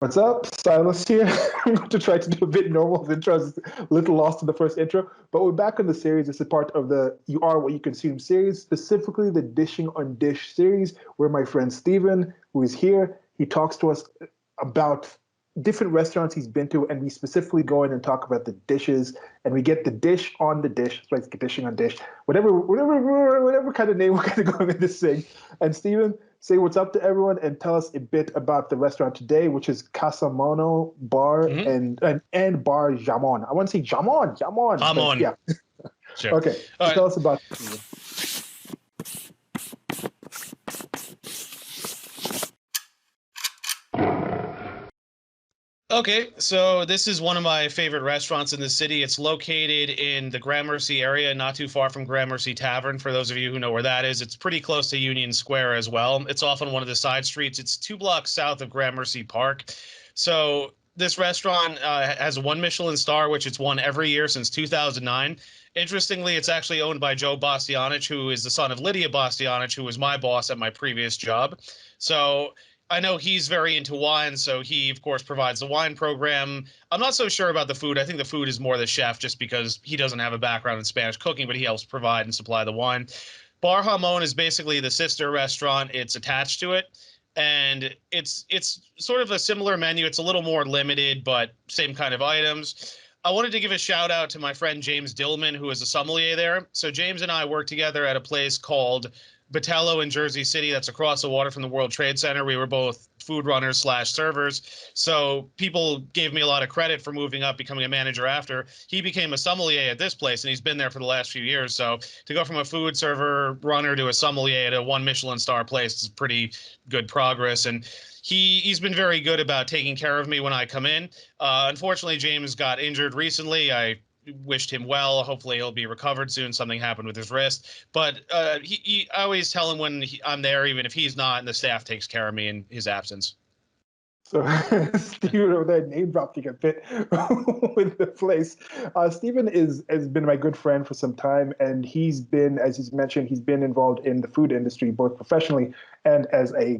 What's up? Silas here. I'm going to try to do a bit normal intro. I was a little lost in the first intro, but we're back on the series. This is part of the You Are What You Consume series, specifically the Dishing on Dish series, where my friend Steven, who is here, he talks to us about different restaurants he's been to, and we specifically go in and talk about the dishes, and we get the dish on the dish, so it's dishing on dish, whatever kind of name we're kind of going in this thing. And Steven, say what's up to everyone and tell us a bit about the restaurant today, which is Casa Mono Bar Hmm. and Bar Jamon. I want to say Jamon, but Hamon. yeah. Sure. Okay, All so right. tell us about. Okay, so this is one of my favorite restaurants in the city. It's located in the Gramercy area, not too far from Gramercy Tavern. For those of you who know where that is, it's pretty close to Union Square as well. It's off on one of the side streets. It's 2 blocks south of Gramercy Park. So this restaurant has one Michelin star, which it's won every year since 2009. Interestingly, it's actually owned by Joe Bastianich, who is the son of Lydia Bastianich, who was my boss at my previous job. So I know he's very into wine, so he, of course, provides the wine program. I'm not so sure about the food. I think the food is more the chef just because he doesn't have a background in Spanish cooking, but he helps provide and supply the wine. Bar Hamon is basically the sister restaurant. It's attached to it, and it's sort of a similar menu. It's a little more limited, but same kind of items. I wanted to give a shout out to my friend James Dillman, who is a sommelier there. So James and I work together at a place called Batello in Jersey City. That's across the water from the World Trade Center. We were both food runners slash servers. So people gave me a lot of credit for moving up, becoming a manager after. He became a sommelier at this place, and he's been there for the last few years. So to go from a food server runner to a sommelier at a one Michelin star place is pretty good progress. And he's been very good about taking care of me when I come in. Unfortunately, James got injured recently. I wished him well. Hopefully, he'll be recovered soon. Something happened with his wrist, but I always tell him when I'm there, even if he's not, and the staff takes care of me in his absence. So Stephen over there name dropping a bit with the place. Stephen has been my good friend for some time, and he's been, as he's mentioned, he's been involved in the food industry both professionally and as a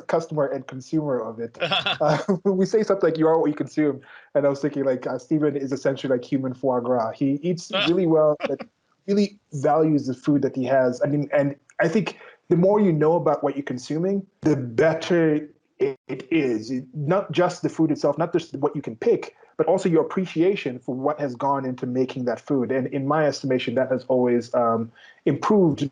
customer and consumer of it. We say something like "you are what you consume," and I was thinking like Stephen is essentially like human foie gras. He eats really well, but really values the food that he has. I mean, and I think the more you know about what you're consuming, the better it is. Not just the food itself, not just what you can pick, but also your appreciation for what has gone into making that food. And in my estimation, that has always improved.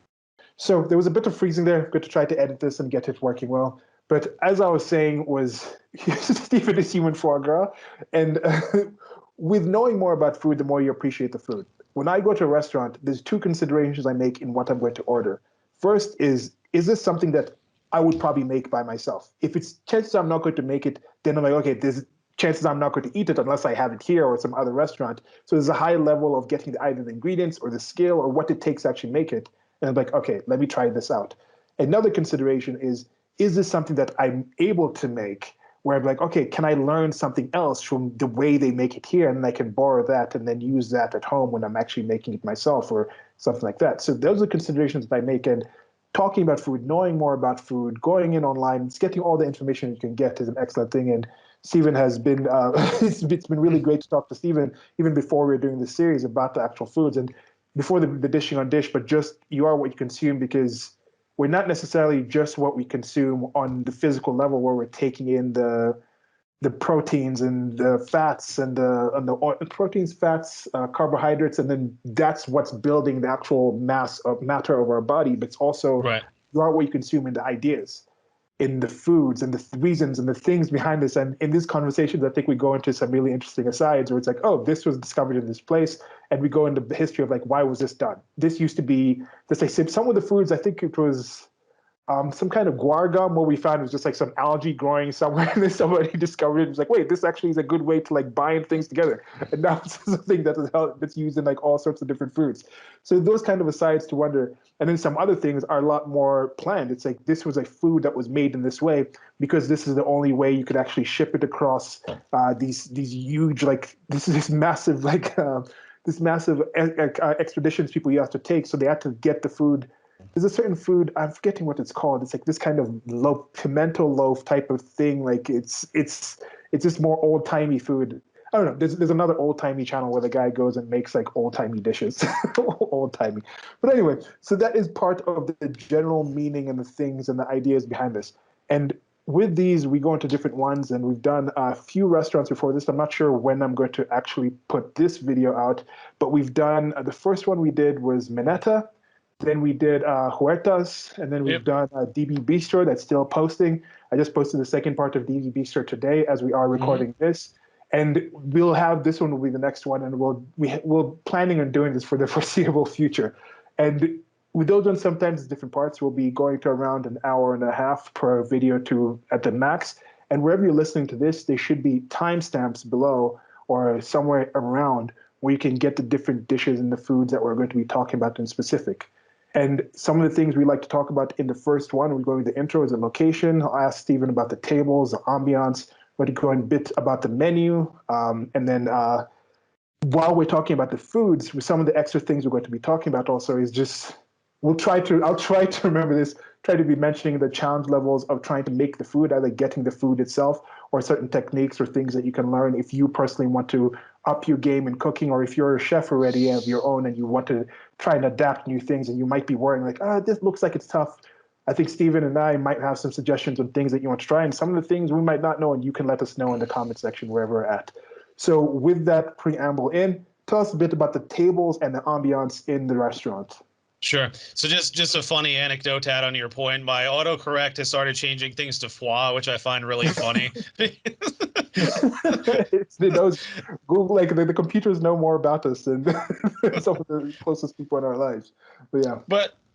So there was a bit of freezing there. Good to try to edit this and get it working well. But as I was saying, was Stephen is human foie gras, and with knowing more about food, the more you appreciate the food. When I go to a restaurant, there's two considerations I make in what I'm going to order. First is this something that I would probably make by myself? If it's chances I'm not going to make it, then I'm like, okay, there's chances I'm not going to eat it unless I have it here or some other restaurant. So there's a high level of getting either the ingredients or the skill or what it takes to actually make it. And I'm like, okay, let me try this out. Another consideration is this something that I'm able to make? Where I'm like, okay, can I learn something else from the way they make it here? And I can borrow that and then use that at home when I'm actually making it myself or something like that. So those are considerations that I make. And talking about food, knowing more about food, going in online, getting all the information you can get is an excellent thing. And Stephen has been, it's been really great to talk to Stephen even before we were doing this series about the actual foods and before the dishing on dish, but just you are what you consume because we're not necessarily just what we consume on the physical level where we're taking in the proteins and the fats and the proteins, fats, carbohydrates, and then that's what's building the actual mass of matter of our body. But it's also Right. you are what you consume in the ideas, in the foods, and the reasons and the things behind this. And in these conversations, I think we go into some really interesting asides where it's like, oh, this was discovered in this place, and we go into the history of like why was this done? This used to be this. I said some of the foods. I think it was some kind of guar gum. What we found was just like some algae growing somewhere, and then somebody discovered it. It was like, wait, this actually is a good way to like bind things together. And now it's something that's used in like all sorts of different foods. So those kind of asides to wonder. And then some other things are a lot more planned. It's like this was a food that was made in this way because this is the only way you could actually ship it across these huge like this massive like this massive expeditions people you have to take. So they had to get the food There's a certain food, I'm forgetting what it's called. It's like this kind of loaf, pimento loaf type of thing. Like it's just more old timey food. I don't know. There's another old timey channel where the guy goes and makes like old timey dishes, old timey. But anyway, so that is part of the general meaning and the things and the ideas behind this. And with these, we go into different ones, and we've done a few restaurants before this. I'm not sure when I'm going to actually put this video out, but we've done the first one we did was Mineta. Then we did Huertas, and then we've Yep. done DB Bistro that's still posting. I just posted the second part of DB Bistro today as we are Hmm. recording this. And we'll have this one will be the next one, and we're planning on doing this for the foreseeable future. And with those ones, sometimes different parts will be going to around an hour and a half per video to at the max. And wherever you're listening to this, there should be timestamps below or somewhere around where you can get the different dishes and the foods that we're going to be talking about in specific. And some of the things we like to talk about in the first one, we're going to the intro, is the location. I'll ask Stephen about the tables, the ambiance. We're going to go in a bit about the menu. And then while we're talking about the foods, some of the extra things we're going to be talking about also is just, I'll try to remember this, try to be mentioning the challenge levels of trying to make the food, either getting the food itself or certain techniques or things that you can learn if you personally want to up your game in cooking, or if you're a chef already of your own and you want to try and adapt new things and you might be worrying like, this looks like it's tough. I think Stephen and I might have some suggestions on things that you want to try, and some of the things we might not know, and you can let us know in the comment section wherever we're at. So with that preamble in, tell us a bit about the tables and the ambiance in the restaurant. Sure. So just a funny anecdote to add on to your point. My autocorrect has started changing things to foie, which I find really funny. It knows Google, like the computers know more about us than some of the closest people in our lives. But yeah.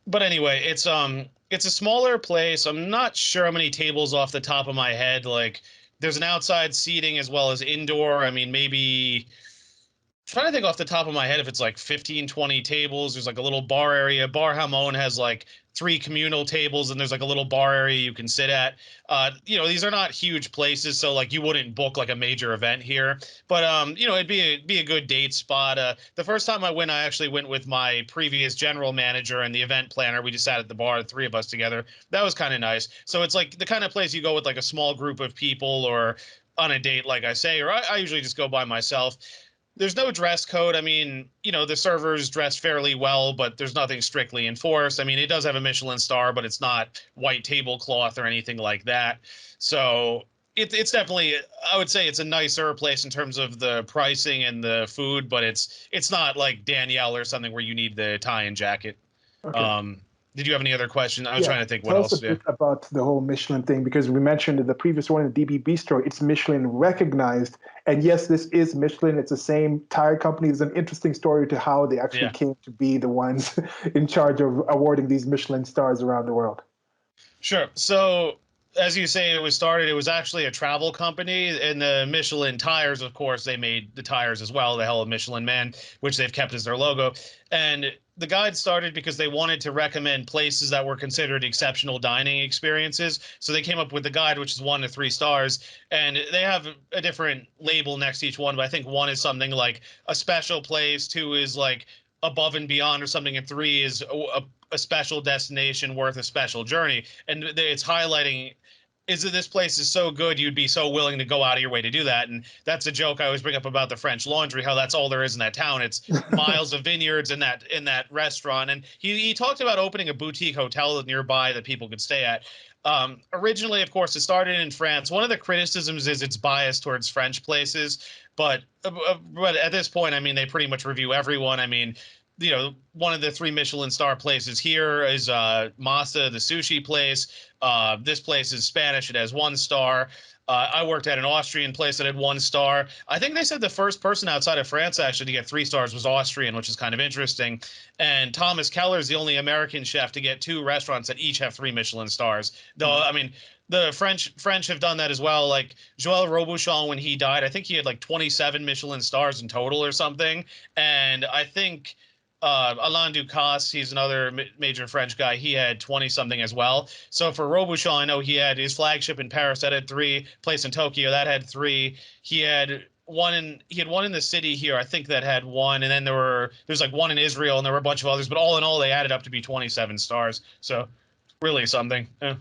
But anyway, it's a smaller place. I'm not sure how many tables off the top of my head. Like there's an outside seating as well as indoor. I mean, maybe trying to think off the top of my head if it's like 15, 20 tables. There's like a little bar area. Bar Hamon has like three communal tables, and there's like a little bar area you can sit at. These are not huge places, so like you wouldn't book like a major event here. But it'd be a good date spot. The first time I went, I actually went with my previous general manager and the event planner. We just sat at the bar, the three of us together. That was kind of nice. So it's like the kind of place you go with like a small group of people, or on a date, like I say, or I usually just go by myself. There's no dress code. I mean, the servers dress fairly well, but there's nothing strictly enforced. I mean, it does have a Michelin star, but it's not white tablecloth or anything like that. So it's definitely, I would say it's a nicer place in terms of the pricing and the food, but it's not like Danielle or something where you need the tie and jacket. Okay. Um, did you have any other questions? I was Yeah. trying to think what Tell us a else. Yeah. bit about the whole Michelin thing, because we mentioned in the previous one in the DB Bistro, it's Michelin recognized. And yes, this is Michelin. It's the same tire company. There's an interesting story to how they actually Yeah. came to be the ones in charge of awarding these Michelin stars around the world. Sure. So, as you say, it was actually a travel company, and the Michelin tires, of course, they made the tires as well, the Hell of Michelin Man, which they've kept as their logo. And the guide started because they wanted to recommend places that were considered exceptional dining experiences. So they came up with the guide, which is 1 to 3 stars, and they have a different label next to each one. But I think 1 is something like a special place, 2 is like above and beyond or something, and 3 is a special destination worth a special journey. And it's highlighting is that this place is so good you'd be so willing to go out of your way to do that. And that's a joke I always bring up about the French Laundry, how that's all there is in that town. It's miles of vineyards in that restaurant. And he talked about opening a boutique hotel nearby that people could stay at. Originally, of course, it started in France. One of the criticisms is it's biased towards French places, but at this point, I mean, they pretty much review everyone. I mean, one of the 3 Michelin star places here is Masa, the sushi place. This place is Spanish. It has 1 star. I worked at an Austrian place that had 1 star. I think they said the first person outside of France actually to get 3 stars was Austrian, which is kind of interesting. And Thomas Keller is the only American chef to get 2 restaurants that each have 3 Michelin stars. Though, I mean, the French have done that as well. Like Joël Robuchon, when he died, I think he had like 27 Michelin stars in total or something. And I think Alain Ducasse, he's another major French guy. He had 20 something as well. So for Robuchon, I know he had his flagship in Paris that had 3, place in Tokyo that had 3. He had he had one in the city here, I think, that had one, and then there's like one in Israel, and there were a bunch of others, but all in all, they added up to be 27 stars. So really something. Yeah.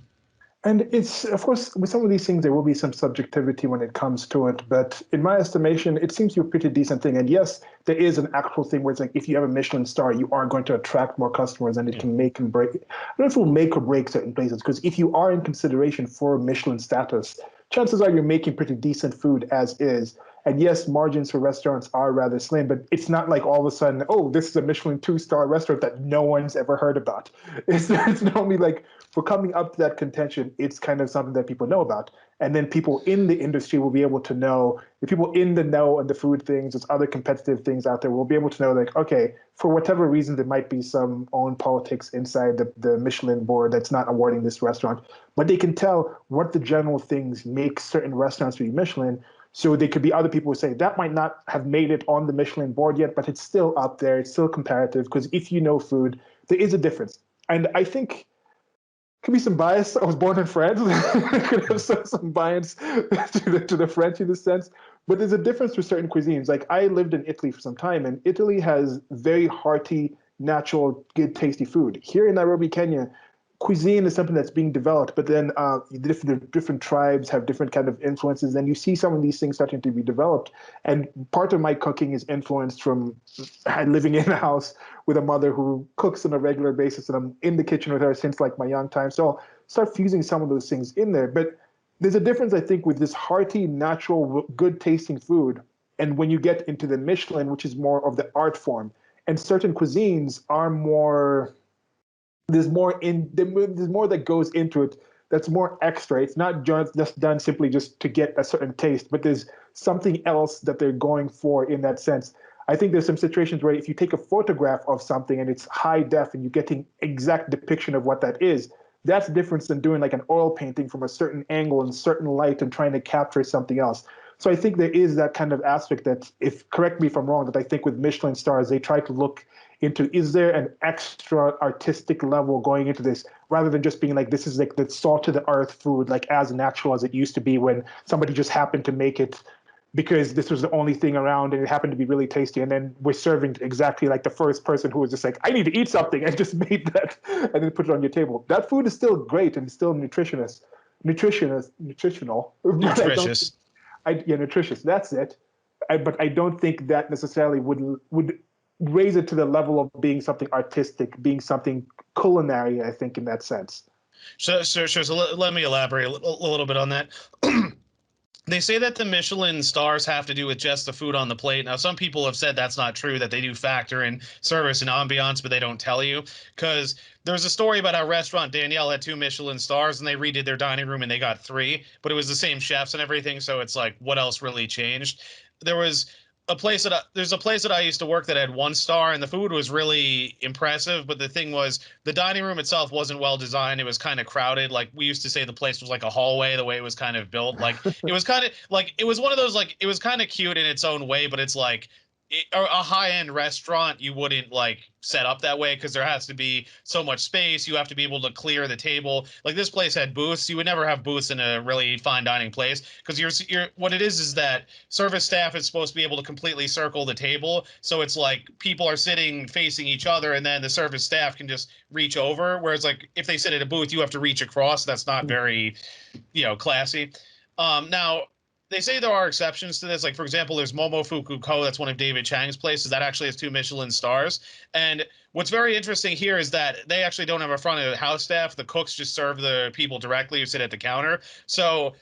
And it's, of course, with some of these things, there will be some subjectivity when it comes to it. But in my estimation, it seems to be a pretty decent thing. And yes, there is an actual thing where it's like if you have a Michelin star, you are going to attract more customers and it can make and break. I don't know if it will make or break certain places, because if you are in consideration for Michelin status, chances are you're making pretty decent food as is. And yes, margins for restaurants are rather slim, but it's not like all of a sudden, oh, this is a Michelin two-star restaurant that no one's ever heard about. It's normally like for coming up to that contention, it's kind of something that people know about. And then people in the industry will be able to know, the people in the know and the food things, there's other competitive things out there, will be able to know, like, okay, for whatever reason, there might be some own politics inside the Michelin board that's not awarding this restaurant, but they can tell what the general things make certain restaurants be Michelin. So there could be other people who say that might not have made it on the Michelin board yet, but it's still up there. It's still comparative because if you know food, there is a difference. And I think could be some bias. I was born in France. Could have some bias to the French in this sense. But there's a difference with certain cuisines. Like I lived in Italy for some time, and Italy has very hearty, natural, good, tasty food. Here in Nairobi, Kenya, cuisine is something that's being developed, but then different tribes have different kind of influences, and you see some of these things starting to be developed. And part of my cooking is influenced from living in a house with a mother who cooks on a regular basis, and I'm in the kitchen with her since like my young time. So I'll start fusing some of those things in there. But there's a difference, I think, with this hearty, natural, good tasting food, and when you get into the Michelin, which is more of the art form, and certain cuisines are more there's more that goes into it that's more extra. It's not just done simply just to get a certain taste, but there's something else that they're going for in that sense. I think there's some situations where if you take a photograph of something and it's high def and you're getting exact depiction of what that is, that's different than doing like an oil painting from a certain angle and certain light and trying to capture something else. So I think there is that kind of aspect that, if correct me if I'm wrong, that I think with Michelin stars, they try to look into, is there an extra artistic level going into this rather than just being like, this is like the salt to the earth food, like as natural as it used to be when somebody just happened to make it because this was the only thing around and it happened to be really tasty. And then we're serving exactly like the first person who was just like, I need to eat something and just made that and then put it on your table. That food is still great and still nutritional. Nutritious. Yeah, nutritious. That's it. But I don't think that necessarily would raise it to the level of being something artistic, being something culinary. I think in that sense. So let me elaborate a little bit on that. They say that the Michelin stars have to do with just the food on the plate. Now, some people have said that's not true, that they do factor in service and ambiance, but they don't tell you. Because there's a story about how restaurant Danielle had 2 Michelin stars and they redid their dining room and they got 3, but it was the same chefs and everything. So it's like, what else really changed? There was there's a place that I used to work that had 1 star and the food was really impressive, but the thing was the dining room itself wasn't well designed. It was kind of crowded. Like we used to say the place was like a hallway, the way it was kind of built. Like it was kind of like it was one of those, like it was kind of cute in its own way, but it's like a high-end restaurant you wouldn't like set up that way because there has to be so much space. You have to be able to clear the table. Like this place had booths. You would never have booths in a really fine dining place because you're what it is that service staff is supposed to be able to completely circle the table. So it's like people are sitting facing each other and then the service staff can just reach over. Whereas like if they sit at a booth, you have to reach across. That's not very, classy. Now they say there are exceptions to this. Like, for example, there's Momofuku Ko. That's one of David Chang's places. That actually has 2 Michelin stars. And what's very interesting here is that they actually don't have a front of house staff. The cooks just serve the people directly who sit at the counter. So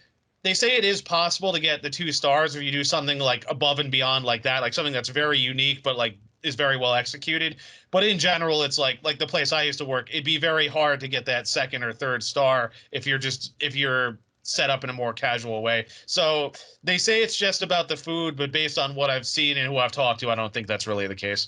they say it is possible to get the 2 stars if you do something like above and beyond like that, like something that's very unique, but like is very well executed. But in general, it's like the place I used to work, it'd be very hard to get that 2nd or 3rd star if you're set up in a more casual way. So they say it's just about the food, but based on what I've seen and who I've talked to, I don't think that's really the case.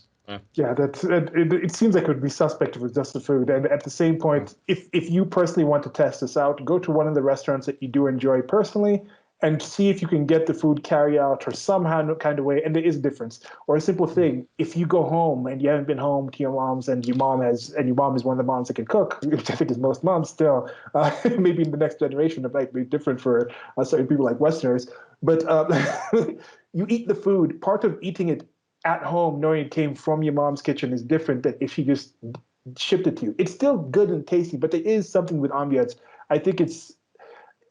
Yeah, it seems like it would be suspect if it was just the food. And at the same point, if you personally want to test this out, go to one of the restaurants that you do enjoy personally and see if you can get the food carry out or somehow kind of way. And there is a difference. Or a simple thing, if you go home and you haven't been home to your mom's and your mom is one of the moms that can cook, which I think is most moms still, maybe in the next generation it might be different for certain people like Westerners. But you eat the food. Part of eating it at home, knowing it came from your mom's kitchen, is different than if she just shipped it to you. It's still good and tasty, but there is something with ambiance. I think it's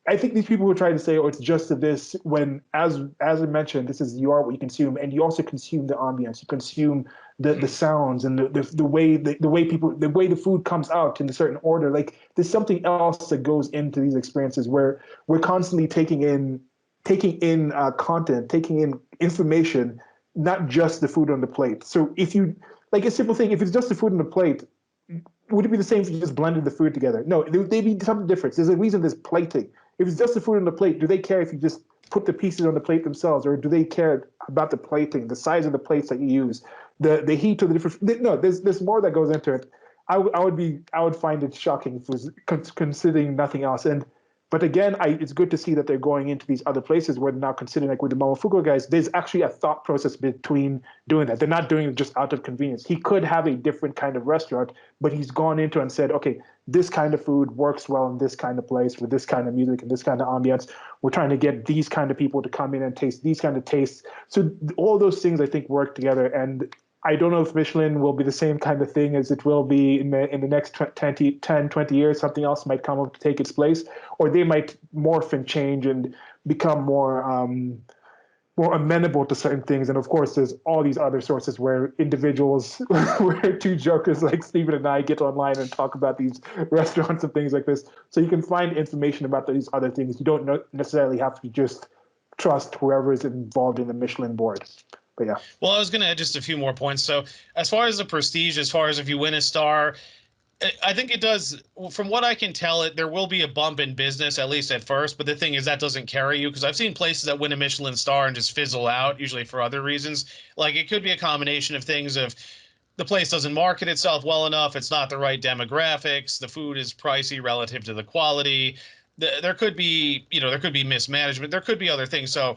I think these people who try to say, "Oh, it's just this," when, as I mentioned, this is you are what you consume, and you also consume the ambience, you consume the sounds and the way people the way the food comes out in a certain order. Like there's something else that goes into these experiences where we're constantly taking in content, taking in information, not just the food on the plate. So if you like a simple thing, if it's just the food on the plate, would it be the same if you just blended the food together? No, there'd be some difference. There's a reason there's plating. If it's just the food on the plate, do they care if you just put the pieces on the plate themselves, or do they care about the plating, the size of the plates that you use, the heat of the different? No, there's more that goes into it. I would find it shocking if it was considering nothing else. And but again, it's good to see that they're going into these other places where they're now considering, like with the Momofuku guys, there's actually a thought process between doing that. They're not doing it just out of convenience. He could have a different kind of restaurant, but he's gone into and said, okay, this kind of food works well in this kind of place with this kind of music and this kind of ambience. We're trying to get these kind of people to come in and taste these kind of tastes. So all those things I think work together. And I don't know if Michelin will be the same kind of thing as it will be in the next 20 years. Something else might come up to take its place, or they might morph and change and become more amenable to certain things. And of course, there's all these other sources where individuals, where two jokers like Stephen and I get online and talk about these restaurants and things like this. So you can find information about these other things. You don't necessarily have to just trust whoever is involved in the Michelin board. But yeah. Well, I was going to add just a few more points. So, as far as the prestige, as far as if you win a star, I think it does. From what I can tell, there will be a bump in business, at least at first. But the thing is, that doesn't carry you, because I've seen places that win a Michelin star and just fizzle out, usually for other reasons. Like it could be a combination of things of the place doesn't market itself well enough, it's not the right demographics, the food is pricey relative to the quality. There could be, there could be mismanagement, there could be other things. So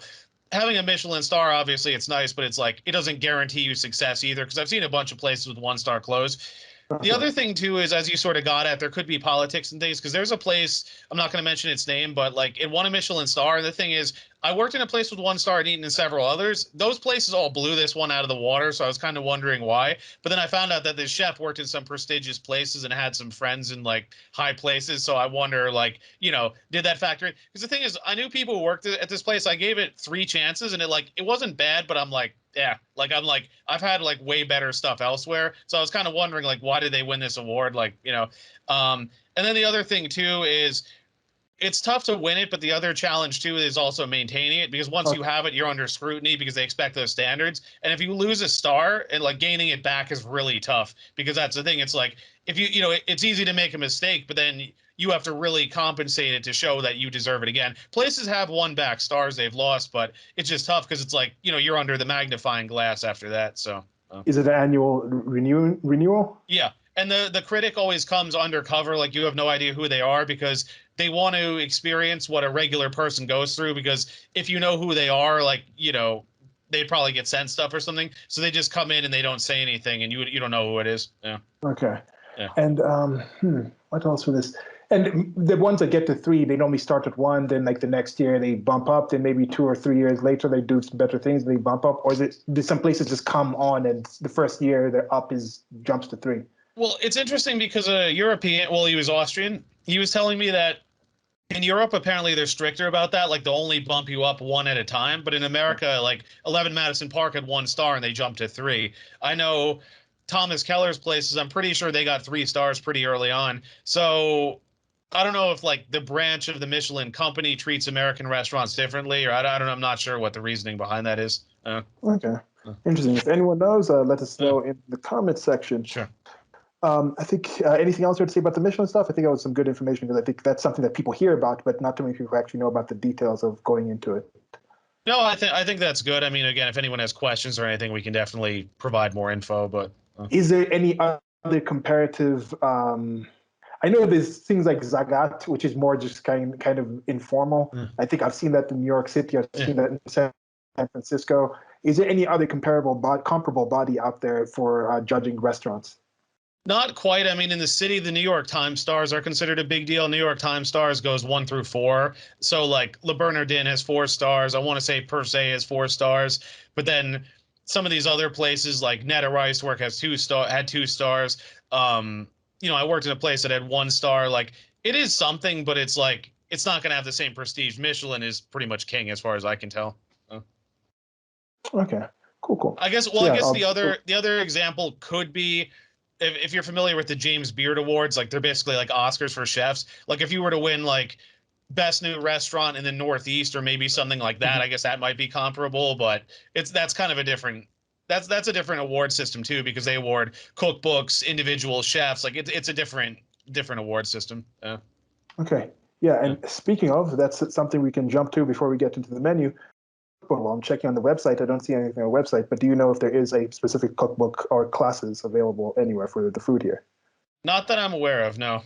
having a Michelin star, obviously it's nice, but it's like it doesn't guarantee you success either, because I've seen a bunch of places with one-star close. The Okay. other thing too is, as you sort of got at, there could be politics and things, because there's a place, I'm not going to mention its name, but like it won a Michelin star. And the thing is, I worked in a place with one star and eaten in several others. Those places all blew this one out of the water, so I was kind of wondering why. But then I found out that this chef worked in some prestigious places and had some friends in like high places. So I wonder, like, did that factor in? Because the thing is, I knew people who worked at this place. I gave it 3 chances, and it wasn't bad, but I'm like, yeah, like I've had like way better stuff elsewhere. So I was kind of wondering, like, why did they win this award? And then the other thing too is it's tough to win it, but the other challenge too is also maintaining it, because once you Okay. have it, you're under scrutiny because they expect those standards. And if you lose a star, and like gaining it back is really tough, because that's the thing. It's like if it's easy to make a mistake, but then you have to really compensate it to show that you deserve it again. Places have won back stars they've lost, but it's just tough because it's like, you're under the magnifying glass after that. So Is it an annual renewal? yeah. And the critic always comes undercover, like you have no idea who they are, because they want to experience what a regular person goes through. Because if you know who they are, like, they'd probably get sent stuff or something. So they just come in and they don't say anything, and you don't know who it is. Yeah. Okay. Yeah. And what else for this? And the ones that get to 3, they normally start at 1, then like the next year they bump up, then maybe 2 or 3 years later they do some better things, they bump up, or is it? Do some places just come on and the first year they're up is jumps to 3? Well, it's interesting because a European, well, he was Austrian. He was telling me that in Europe, apparently they're stricter about that. Like they'll only bump you up 1 at a time. But in America, like 11 Madison Park had 1 star and they jumped to 3. I know Thomas Keller's places, I'm pretty sure they got 3 stars pretty early on. So I don't know if like the branch of the Michelin company treats American restaurants differently, or I don't know. I'm not sure what the reasoning behind that is. Okay. Uh, Interesting. If anyone knows, let us uh, know in the comments section. sure. I think anything else you want to say about the Michelin stuff? I think that was some good information, because I think that's something that people hear about, but not too many people actually know about the details of going into it. No, I think that's good. I mean, again, if anyone has questions or anything, we can definitely provide more info. But Is there any other comparative? I know there's things like Zagat, which is more just kind of informal. uh, I think I've seen that in New York City. I've yeah. seen that in San Francisco. Is there any other comparable comparable body out there for judging restaurants? Not quite. I mean, in the city, the New York Times stars are considered a big deal. New York Times stars goes 1 through 4. So like Le Bernardin has 4 stars. I want to say Per Se has 4 stars. But then some of these other places like Netta Rice Work has 2 stars. Um, I worked in a place that had 1 star. Like it is something, but it's like it's not going to have the same prestige. Michelin is pretty much king as far as I can tell. Okay, cool. I guess. So Well, I yeah, guess the other example could be if you're familiar with the James Beard Awards, like they're basically like Oscars for chefs. Like if you were to win like best new restaurant in the Northeast or maybe something like that, mhm. I guess that might be comparable. But that's kind of a different. That's a different award system too because they award cookbooks, individual chefs. Like it's a different award system. Yeah. Okay. Yeah, Yeah. and speaking of, that's something we can jump to before we get into the menu. Well, I'm checking on the website. I don't see anything on the website, but do you know if there is a specific cookbook or classes available anywhere for the food here? Not that I'm aware of. No.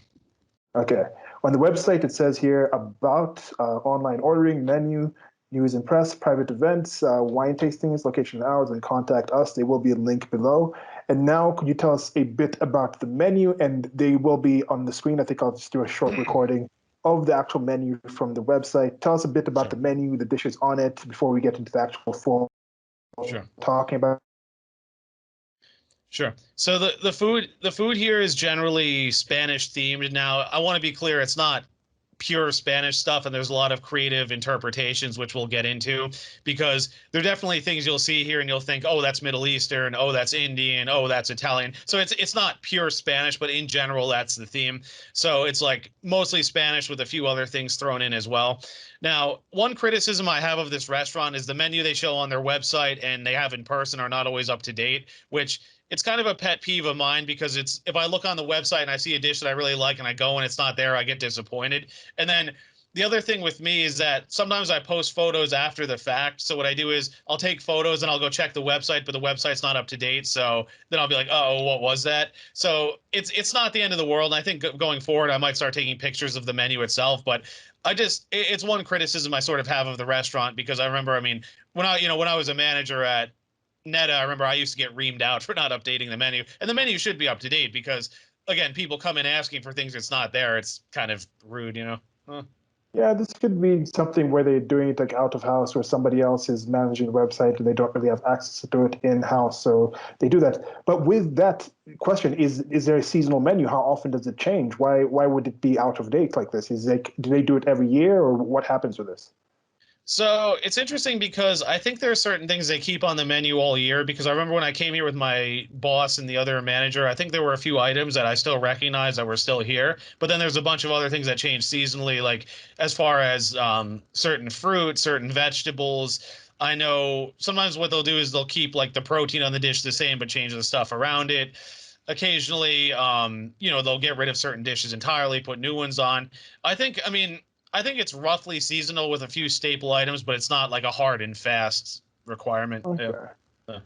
Okay. On the website, it says here about online ordering, menu, news and press, private events, wine tastings, location and hours, and contact us. There will be a link below. And now, could you tell us a bit about the menu? And they will be on the screen. I think I'll just do a short recording of the actual menu from the website. Tell us a bit about Sure. the menu, the dishes on it, before we get into the actual full Sure. talking about. Sure. So the food here is generally Spanish themed. Now, I want to be clear, it's not pure Spanish stuff, and there's a lot of creative interpretations, which we'll get into, because there are definitely things you'll see here and you'll think, oh, that's Middle Eastern, oh, that's Indian, oh, that's Italian. So it's not pure Spanish, but in general, that's the theme. So it's like mostly Spanish with a few other things thrown in as well. Now, one criticism I have of this restaurant is the menu they show on their website and they have in person are not always up to date, which it's kind of a pet peeve of mine because it's if I look on the website and I see a dish that I really like and I go and it's not there, I get disappointed. And then the other thing with me is that sometimes I post photos after the fact. So what I do is I'll take photos and I'll go check the website, but the website's not up to date. So then I'll be like, oh, what was that? So it's not the end of the world. And I think going forward, I might start taking pictures of the menu itself. But it's one criticism I sort of have of the restaurant because I remember, I mean, when I was a manager at Netta, I remember I used to get reamed out for not updating the menu, and the menu should be up to date because again, people come in asking for things that's not there. It's kind of rude. Huh. Yeah, this could be something where they're doing it like out of house, or somebody else is managing the website and they don't really have access to it in house, so they do that. But with that question, is there a seasonal menu? How often does it change? Why would it be out of date like this? Is like do they do it every year, or what happens with this? So it's interesting because I think there are certain things they keep on the menu all year. Because I remember when I came here with my boss and the other manager, I think there were a few items that I still recognize that were still here. But then there's a bunch of other things that change seasonally, like as far as certain fruit, certain vegetables. I know sometimes what they'll do is they'll keep like the protein on the dish the same, but change the stuff around it. Occasionally, they'll get rid of certain dishes entirely, put new ones on. I mean, I think it's roughly seasonal with a few staple items, but it's not like a hard and fast requirement. Yeah. Okay. Uh,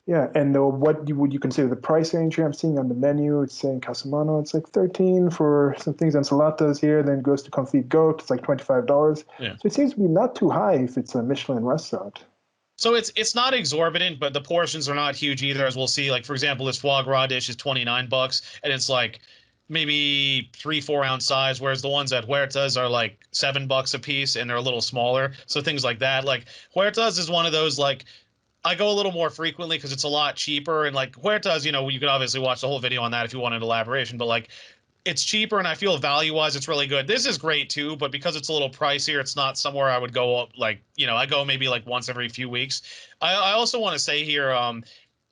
Yeah, and would you consider the price range here? I'm seeing on the menu, it's saying Casa Mono, it's like 13 for some things, ensaladas here, then it goes to confit goat, it's like $25. yeah. So it seems to be not too high if it's a Michelin restaurant. So it's not exorbitant, but the portions are not huge either, as we'll see. Like for example, this foie gras dish is 29 bucks, and it's like maybe 3, 4 ounce size, whereas the ones at Huertas are like 7 bucks a piece, and they're a little smaller. So things like that. Like Huertas is one of those like I go a little more frequently because it's a lot cheaper. And like Huertas, you could obviously watch the whole video on that if you want an elaboration, but like it's cheaper and I feel value wise it's really good. This is great too, but because it's a little pricier, it's not somewhere I would go up like, I go maybe like once every few weeks. I also want to say here,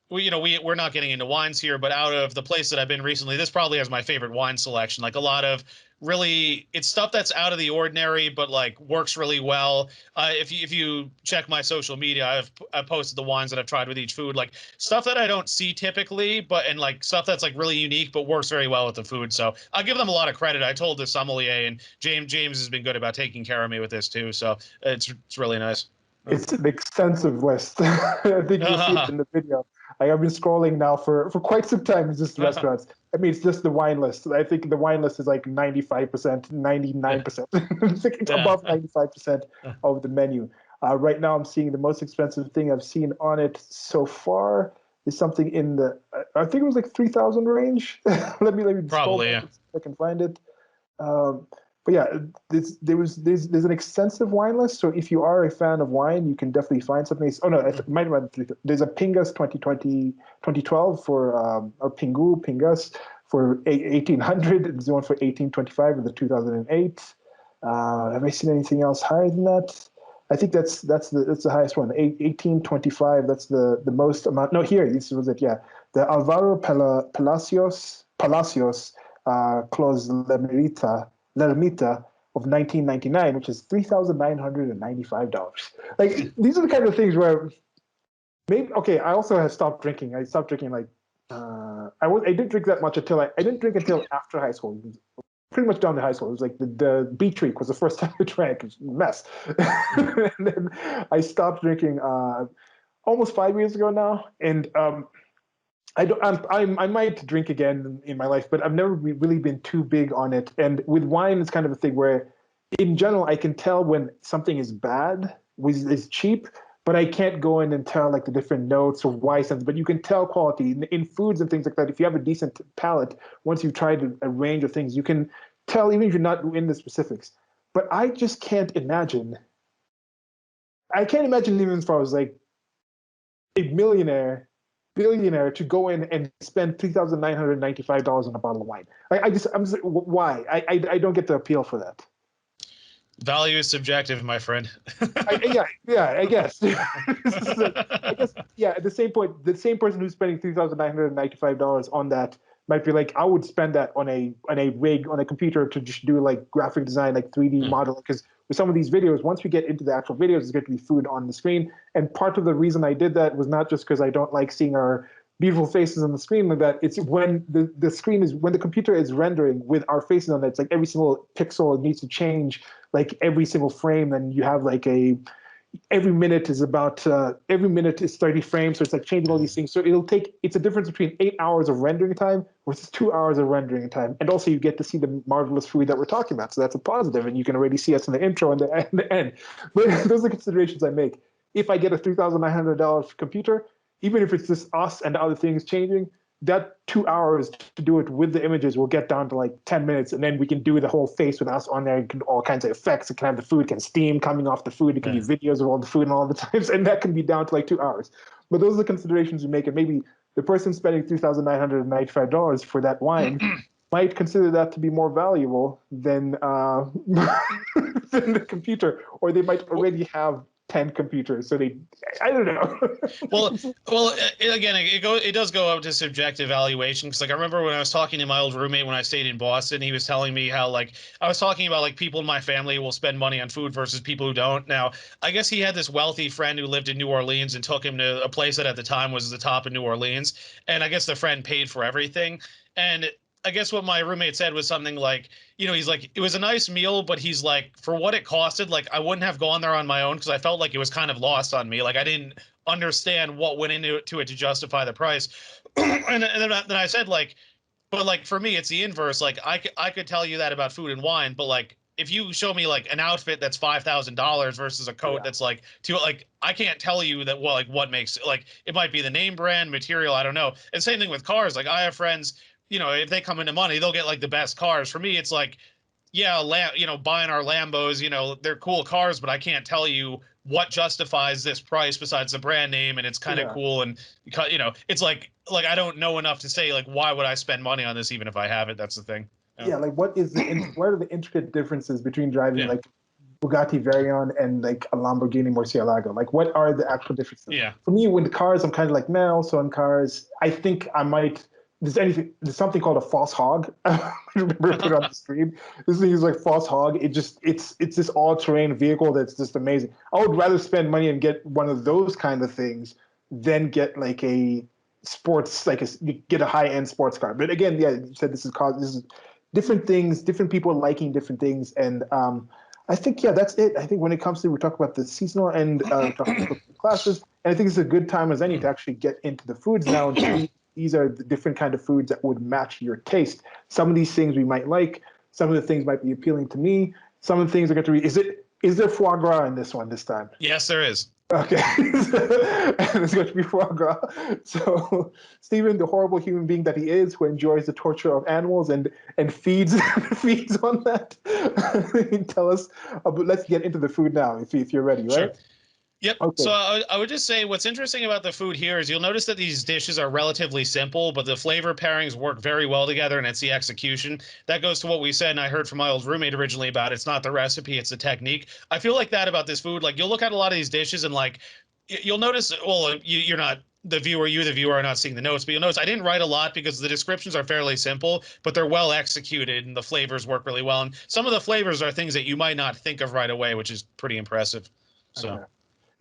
we're not getting into wines here, but out of the place that I've been recently, this probably has my favorite wine selection. Like a lot of really, it's stuff that's out of the ordinary, but like works really well. If you check my social media, I've posted the wines that I've tried with each food, like stuff that I don't see typically, and like stuff that's like really unique, but works very well with the food. So I'll give them a lot of credit. I told the sommelier, and James has been good about taking care of me with this too. So it's really nice. It's an extensive list. I think you'll see it in the video. I have been scrolling now for quite some time. It's just restaurants. I mean, it's just the wine list. I think the wine list is like 95%, 99%. It's like Yeah. above 95% of the menu. Right now, I'm seeing the most expensive thing I've seen on it so far is something in the, I think it was like 3,000 range. Let me scroll Probably, back yeah. and see if I can find it. But yeah, there's an extensive wine list. So if you are a fan of wine, you can definitely find something. Oh no, it might have been, there's a Pingus 2012 for or Pingus for 1800. There's one for 1825 with the 2008. Have I seen anything else higher than that? I think that's the highest one. 1825. That's the most amount. No, here this was it. Yeah, the Alvaro Palacios Clos Lermita of 1999, which is $3,995. Like these are the kind of things where maybe okay. I also have stopped drinking. I stopped drinking like I didn't drink that much until I didn't drink until after high school. Pretty much down to high school. It was like the Beach Week was the first time I drank. It was a mess. And then I stopped drinking almost 5 years ago now, and I might drink again in my life, but I've never really been too big on it. And with wine, it's kind of a thing where, in general, I can tell when something is bad, is cheap, but I can't go in and tell like the different notes or why something. But you can tell quality in foods and things like that. If you have a decent palate, once you've tried a range of things, you can tell even if you're not in the specifics. But I just can't imagine. I can't imagine even if I was like a billionaire to go in and spend $3,995 on a bottle of wine. I'm just why? I don't get the appeal for that. Value is subjective, my friend. Yeah, I guess. I guess, yeah. At the same point, the same person who's spending $3,995 on that might be like, I would spend that on a rig on a computer to just do like graphic design, like 3D modeling. Because with some of these videos, once we get into the actual videos, it's going to be food on the screen. And part of the reason I did that was not just because I don't like seeing our beautiful faces on the screen like that. It's when the screen is when the computer is rendering with our faces on it. It's like every single pixel needs to change, like every single frame, and you have like every minute is 30 frames, so it's like changing all these things. So it's a difference between 8 hours of rendering time versus 2 hours of rendering time, and also you get to see the marvelous food that we're talking about. So that's a positive, and you can already see us in the intro and the end. But those are considerations I make. If I get a $3,900 computer, even if it's just us and other things changing, that 2 hours to do it with the images will get down to like 10 minutes, and then we can do the whole face with us on there. It can all kinds of effects. It can have the food, can steam coming off the food. It can be videos of all the food and all the times, and that can be down to like 2 hours. But those are the considerations we make, and maybe the person spending $3,995 for that wine might consider that to be more valuable than than the computer, or they might already have 10 computers, so I don't know. Again, it does go up to subjective valuation, because like I remember when I was talking to my old roommate when I stayed in Boston, he was telling me how like I was talking about like people in my family will spend money on food versus people who don't. Now, I guess he had this wealthy friend who lived in New Orleans and took him to a place that at the time was the top in New Orleans, and I guess the friend paid for everything. And I guess what my roommate said was something like, he's like, it was a nice meal, but he's like, for what it costed, like I wouldn't have gone there on my own because I felt like it was kind of lost on me. Like I didn't understand what went into it to justify the price. And then I said like, but like for me, it's the inverse. Like I could tell you that about food and wine, but like if you show me like an outfit that's $5,000 versus a coat that's like I can't tell you that what makes like it might be the name brand material, I don't know. And same thing with cars. Like I have friends, if they come into money, they'll get like the best cars. For me, it's like, yeah, buying our Lambos, they're cool cars, but I can't tell you what justifies this price besides the brand name, and it's kind of cool, and it's like I don't know enough to say like why would I spend money on this even if I have it. That's the thing. Yeah, like what are the intricate differences between driving like Bugatti Veyron and like a Lamborghini Murcielago? Like what are the actual differences? Yeah. For me, with the cars, I'm kind of like, man, also in cars, I think I might. There's something called a false hog. I remember put it on the screen. This thing is like false hog. It's this all-terrain vehicle that's just amazing. I would rather spend money and get one of those kind of things than get like a sports, get a high-end sports car. But again, yeah, you said this is different things, different people liking different things, and I think that's it. I think when it comes to we talk about the seasonal and talk about the classes, and I think it's a good time as any to actually get into the foods now and see these are the different kind of foods that would match your taste. Some of these things we might like. Some of the things might be appealing to me. Some of the things are going to be. Is there foie gras in this one this time? Yes, there is. Okay, and it's going to be foie gras. So Stephen, the horrible human being that he is, who enjoys the torture of animals and feeds feeds on that, tell us. But let's get into the food now, if you're ready, Sure. right? Yep. Okay. So I would just say what's interesting about the food here is you'll notice that these dishes are relatively simple, but the flavor pairings work very well together, and it's the execution. That goes to what we said, and I heard from my old roommate originally about it's not the recipe, it's the technique. I feel like that about this food. Like you'll look at a lot of these dishes and like you'll notice, well, you're not the viewer, you the viewer are not seeing the notes, but you'll notice I didn't write a lot because the descriptions are fairly simple, but they're well executed and the flavors work really well. And some of the flavors are things that you might not think of right away, which is pretty impressive. So. Okay.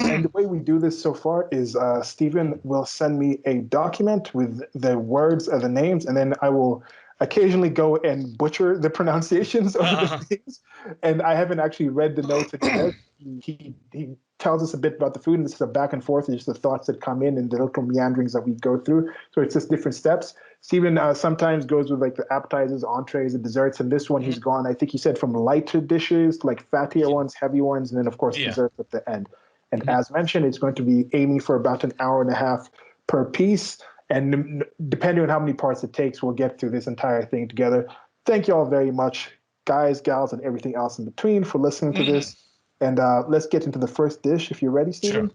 And the way we do this so far is Stephen will send me a document with the words of the names, and then I will occasionally go and butcher the pronunciations of the things. And I haven't actually read the notes that he does. He tells us a bit about the food, and this is a back and forth. It's just the thoughts that come in and the little meanderings that we go through. So it's just different steps. Stephen sometimes goes with like the appetizers, entrees, and desserts. And this one, he's gone, I think he said, from lighter dishes to like fattier ones, heavy ones, and then of course Yeah. desserts at the end. And as mentioned, it's going to be aiming for about an hour and a half per piece. And depending on how many parts it takes, we'll get through this entire thing together. Thank you all very much, guys, gals, and everything else in between for listening to this. And let's get into the first dish if you're ready, Sure. Stephen.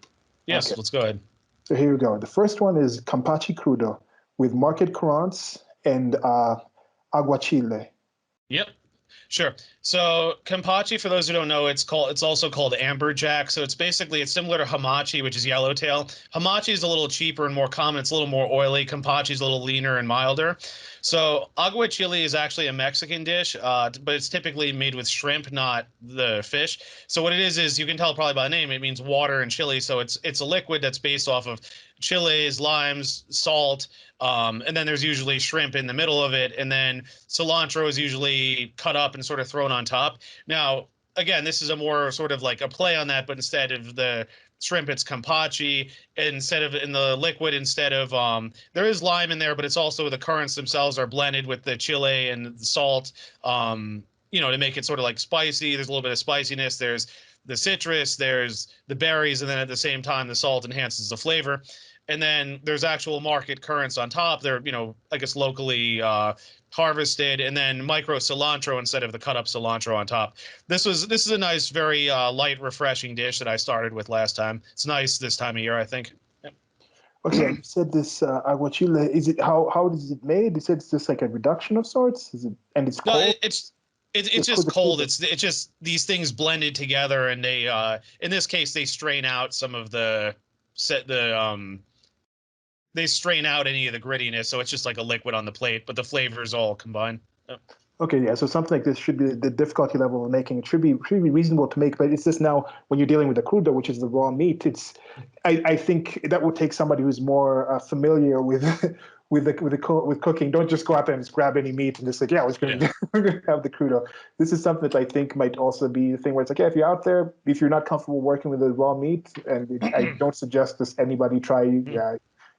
Yes, Okay, let's go ahead. so here we go. The first one is kampachi crudo with market currants and aguachile. Yep. Sure. So kampachi, for those who don't know, it's also called amberjack. So it's similar to hamachi, which is yellowtail. Hamachi is a little cheaper and more common. It's a little more oily. Kampachi is a little leaner and milder. So aguachile is actually a Mexican dish, but it's typically made with shrimp, not the fish. So what it is you can tell probably by the name, it means water and chili. So it's a liquid that's based off of chilies, limes, salt, and then there's usually shrimp in the middle of it, and then cilantro is usually cut up and sort of thrown on top. Now, again, this is a more sort of like a play on that, but instead of the shrimp, it's kampachi. Instead of in the liquid, instead of there is lime in there, but it's also the currants themselves are blended with the chili and the salt, to make it sort of like spicy. There's a little bit of spiciness. There's the citrus, there's the berries, and then at the same time, the salt enhances the flavor. And then there's actual market currants on top. They're, I guess locally harvested, and then micro cilantro instead of the cut up cilantro on top. This is a nice, very light, refreshing dish that I started with last time. It's nice this time of year, I think. Yep. Okay, and you said this aguachile. Is it how is it made? You said it's just like a reduction of sorts. Is it and it's No, cold? it's just cold. It's just these things blended together, and they in this case they strain out some of the set the they strain out any of the grittiness, so it's just like a liquid on the plate, but the flavors all combine. Yep. Okay, yeah. So something like this should be the difficulty level of making it should be reasonable to make, but it's just now when you're dealing with the crudo, which is the raw meat. I think that would take somebody who's more familiar with with cooking. Don't just go out there and just grab any meat and just like, yeah, Yeah. we're gonna have the crudo. This is something that I think might also be the thing where it's like, yeah, if you're out there, if you're not comfortable working with the raw meat, and I don't suggest this anybody try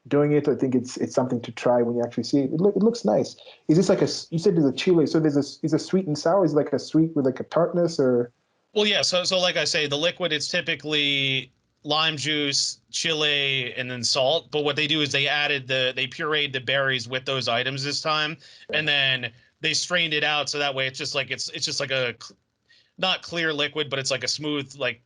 doing it. I think it's something to try when you actually see it. It looks nice. Is this like you said there's a chile, so is a sweet and sour? Is it like a sweet with like a tartness or? Well, yeah. So like I say, the liquid it's typically lime juice, chili, and then salt. But what they do is they pureed the berries with those items this time, Yeah. and then they strained it out so that way it's just like a not clear liquid, but it's like a smooth, like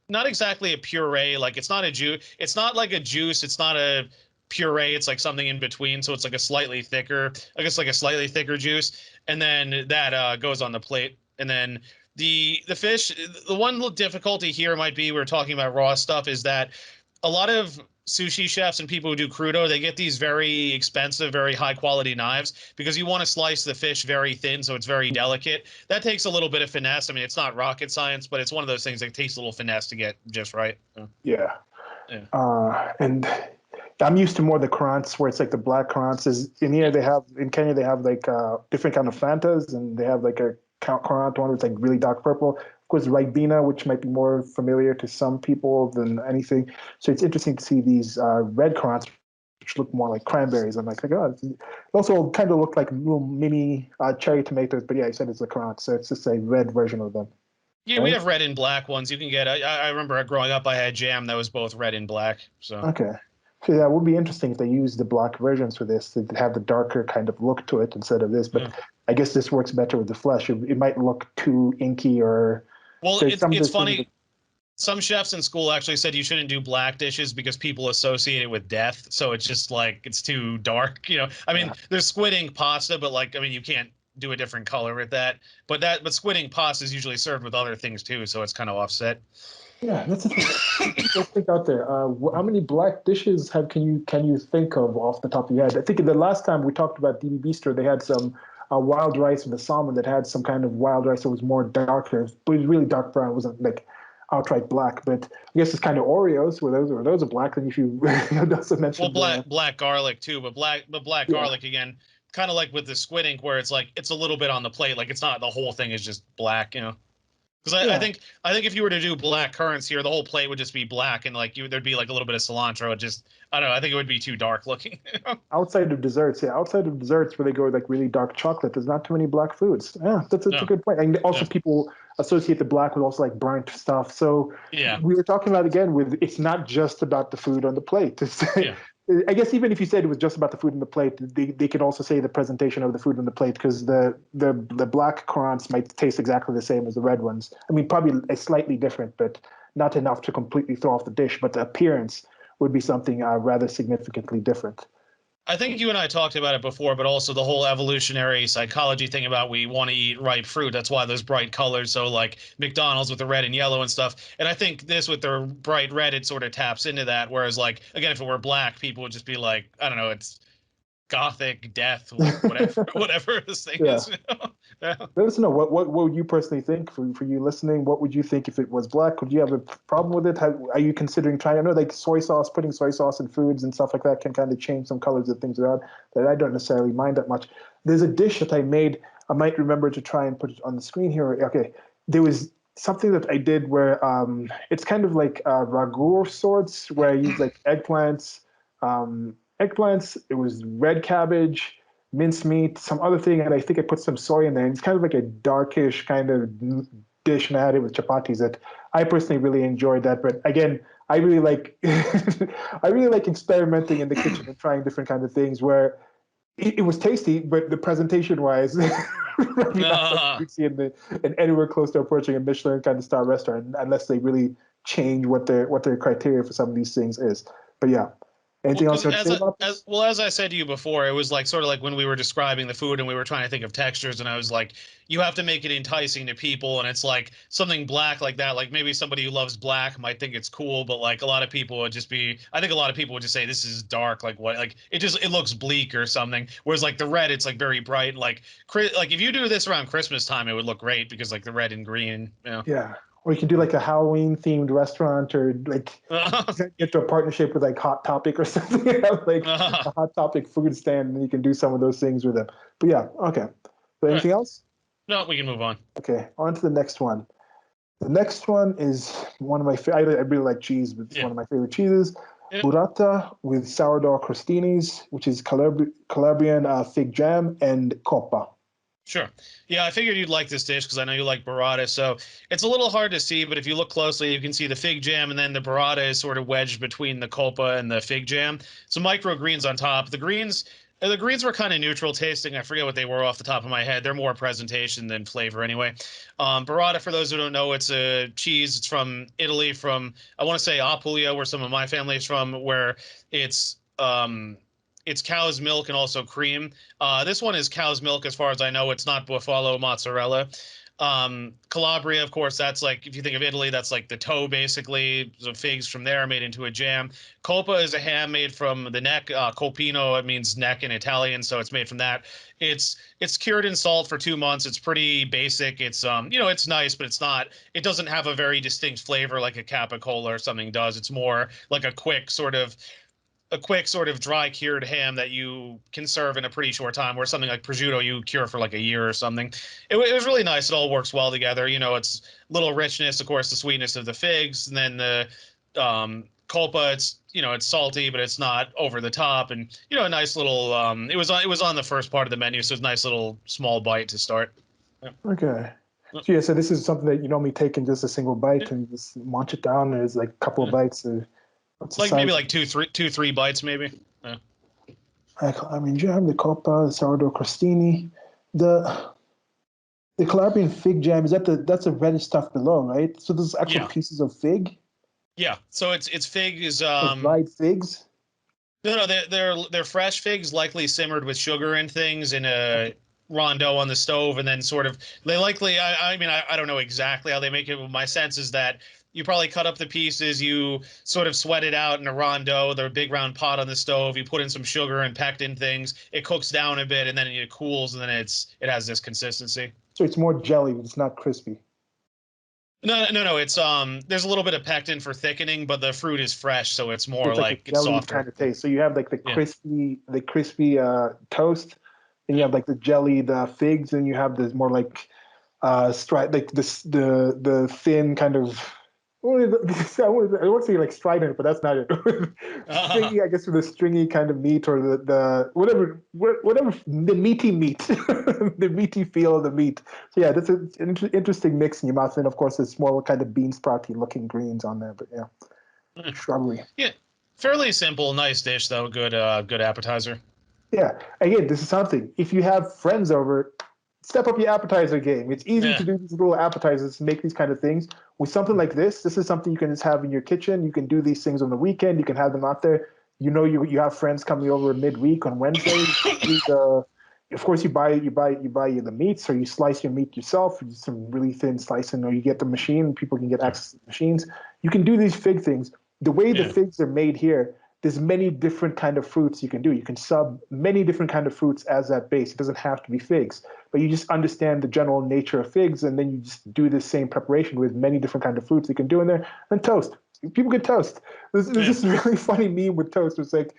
not exactly a puree. Like it's not a juice. It's not like a juice. It's not a puree. It's like something in between. So it's like a slightly thicker, I guess like a slightly thicker juice. And then that goes on the plate. And then the fish, the one little difficulty here might be we're talking about raw stuff is that a lot of sushi chefs and people who do crudo, they get these very expensive, very high quality knives because you want to slice the fish very thin, so it's very delicate. That takes a little bit of finesse. I mean, it's not rocket science, but it's one of those things that takes a little finesse to get just right. Yeah. Yeah. And I'm used to more the currants where it's like the black currants. Is in here Yeah. they have in Kenya they have like different kind of Fantas and they have like a currant one that's like really dark purple. Of course, Ribena, which might be more familiar to some people than anything. So it's interesting to see these red currants, which look more like cranberries. I'm like, oh, it also kind of look like little mini cherry tomatoes. But yeah, you said it's a currant, so it's just a red version of them. Yeah, we right? have red and black ones. You can get. I remember growing up, I had jam that was both red and black. So Okay. So that would be interesting if they use the black versions for this to have the darker kind of look to it instead of this. But yeah. I guess this works better with the flesh. It might look too inky or Well, there's it's some of it's the things that, funny. Some chefs in school actually said you shouldn't do black dishes because people associate it with death. So it's just like it's too dark. I mean, yeah. there's squid ink pasta, but like I mean, you can't do a different color with that. But squid ink pasta is usually served with other things too, so it's kind of offset. Yeah, that's the thing. Let's think out there. How many black dishes can you think of off the top of your head? I think the last time we talked about DB Bistro, they had some wild rice and the salmon that had some kind of wild rice that was more darker, but it was really dark brown. It wasn't like outright black. But I guess it's kind of Oreos. Were those are black? Then if you also Well, mentioned black garlic too, but black yeah. garlic again, kind of like with the squid ink, where it's like it's a little bit on the plate, like it's not the whole thing is just black. Because I Yeah, think I think if you were to do black currants here, the whole plate would just be black, and like there'd be like a little bit of cilantro. It just I don't know. I think it would be too dark looking. outside of desserts where they go with like really dark chocolate, there's not too many black foods. Yeah, that's a No, good point. And also no, people associate the black with also like burnt stuff. So yeah, we were talking about again with it's not just about the food on the plate. yeah, I guess even if you said it was just about the food on the plate, they could also say the presentation of the food on the plate because the black currants might taste exactly the same as the red ones. I mean, probably slightly different, but not enough to completely throw off the dish. But the appearance would be something rather significantly different. I think you and I talked about it before, but also the whole evolutionary psychology thing about we want to eat ripe fruit. That's why those bright colors. So like McDonald's with the red and yellow and stuff. And I think this with the bright red, it sort of taps into that. Whereas like again, if it were black, people would just be like, I don't know, it's gothic death, whatever, whatever this thing Yeah. is. Yeah. Let us know what would you personally think for you listening. What would you think if it was black? Would you have a problem with it? Are you considering trying? I know like putting soy sauce in foods and stuff like that can kind of change some colors of things around that I don't necessarily mind that much. There's a dish that I made. I might remember to try and put it on the screen here. Okay, there was something that I did where it's kind of like ragu of sorts, where I used like eggplants. It was red cabbage, mincemeat, some other thing, and I think I put some soy in there. And it's kind of like a darkish kind of dish, and I had it with chapatis. That I personally really enjoyed that. But again, I really like I really like experimenting in the kitchen and trying different kinds of things. Where it was tasty, but the presentation wise, probably not something Uh, you'd see in anywhere close to approaching a Michelin kind of star restaurant, unless they really change what their criteria for some of these things is. But yeah, Well, anything else because you want to say about this? as I said to you before, it was like sort of like when we were describing the food and we were trying to think of textures, and I was like, you have to make it enticing to people, and it's like something black like that. Like maybe somebody who loves black might think it's cool, but like a lot of people would just be. I think a lot of people would just say this is dark, like what, like it looks bleak or something. Whereas like the red, it's like very bright, like if you do this around Christmas time, it would look great because like the red and green. Yeah. Or you can do like a Halloween themed restaurant or like get to a partnership with like Hot Topic or something, like a Hot Topic food stand, and you can do some of those things with them. But yeah, okay. So Right. anything else? No, we can move on. Okay, on to the next one. The next one is one of my I really like cheese, but it's Yeah. one of my favorite cheeses. Yeah. Burrata with sourdough crostinis, which is Calabrian fig jam, and coppa. Sure. Yeah, I figured you'd like this dish because I know you like burrata. So it's a little hard to see, but if you look closely, you can see the fig jam, and then the burrata is sort of wedged between the coppa and the fig jam. So microgreens on top. The greens were kind of neutral tasting. I forget what they were off the top of my head. They're more presentation than flavor anyway. Burrata, for those who don't know, it's a cheese. It's from Italy, from I want to say Apulia, where some of my family is from, where it's it's cow's milk and also cream. This one is cow's milk, as far as I know. It's not buffalo mozzarella. Calabria, of course, that's like if you think of Italy, that's like the toe basically. So figs from there made into a jam. Coppa is a ham made from the neck. Copino, it means neck in Italian, so it's made from that. It's cured in salt for 2 months. It's pretty basic. It's nice, but it's not. It doesn't have a very distinct flavor like a capicola or something does. It's more like a quick sort of dry cured ham that you can serve in a pretty short time, where something like prosciutto you cure for like a year or something. It was really nice. It all works well together. It's little richness, of course, the sweetness of the figs, and then the culpa. It's salty, but it's not over the top, and a nice little. It was on the first part of the menu, so it's a nice little small bite to start. Yeah. Okay. So yeah, so this is something that you normally take in just a single bite and you just munch it down. And it's like a couple of bites. What's the Like maybe size? like three bites maybe. Yeah. I mean, you have the coppa, the sourdough crostini, the the calabrian fig jam. Is that that's a reddish stuff below, right? So there's actual Yeah. pieces of fig, Yeah. So it's fig is like dried figs. no, they're fresh figs, likely simmered with sugar and things in a rondo on the stove, and then sort of they likely. I mean, I don't know exactly how they make it, but my sense is that you probably cut up the pieces, you sort of sweat it out in a rondo, the big round pot on the stove. You put in some sugar and pectin things. It cooks down a bit, and then it cools, and then it has this consistency. So it's more jelly, but it's not crispy. No. It's there's a little bit of pectin for thickening, but the fruit is fresh, so it's So more it's like a like it's jelly kind softer. of taste. So you have like Yeah. the crispy toast, and you have like the jelly, the figs, and you have this more like like this the thin kind of I won't say like strident, but that's not it. Uh, Stringy, I guess, with the stringy kind of meat or the whatever the meaty meat, the meaty feel of the meat. So yeah, that's an interesting mix in your mouth. And of course, it's more kind of bean sprouty looking greens on there. But yeah, shrubbery. yeah. Fairly simple, nice dish though. Good appetizer. Yeah, again, this is something. If you have friends over, step up your appetizer game. It's easy to Yeah. do these little appetizers, make these kind of things. With something like this is something you can just have in your kitchen. You can do these things on the weekend. You can have them out there. You know, you have friends coming over midweek on Wednesday. Of course, you buy the meats, or you slice your meat yourself. Some really thin slicing, or you get the machine. People can get access to the machines. You can do these fig things. The way the Yeah. figs are made here, there's many different kind of fruits you can do. You can sub many different kind of fruits as that base. It doesn't have to be figs, but you just understand the general nature of figs, and then you just do the same preparation with many different kind of fruits you can do in there. And toast. People get toast. There's Yeah. this really funny meme with toast. It's like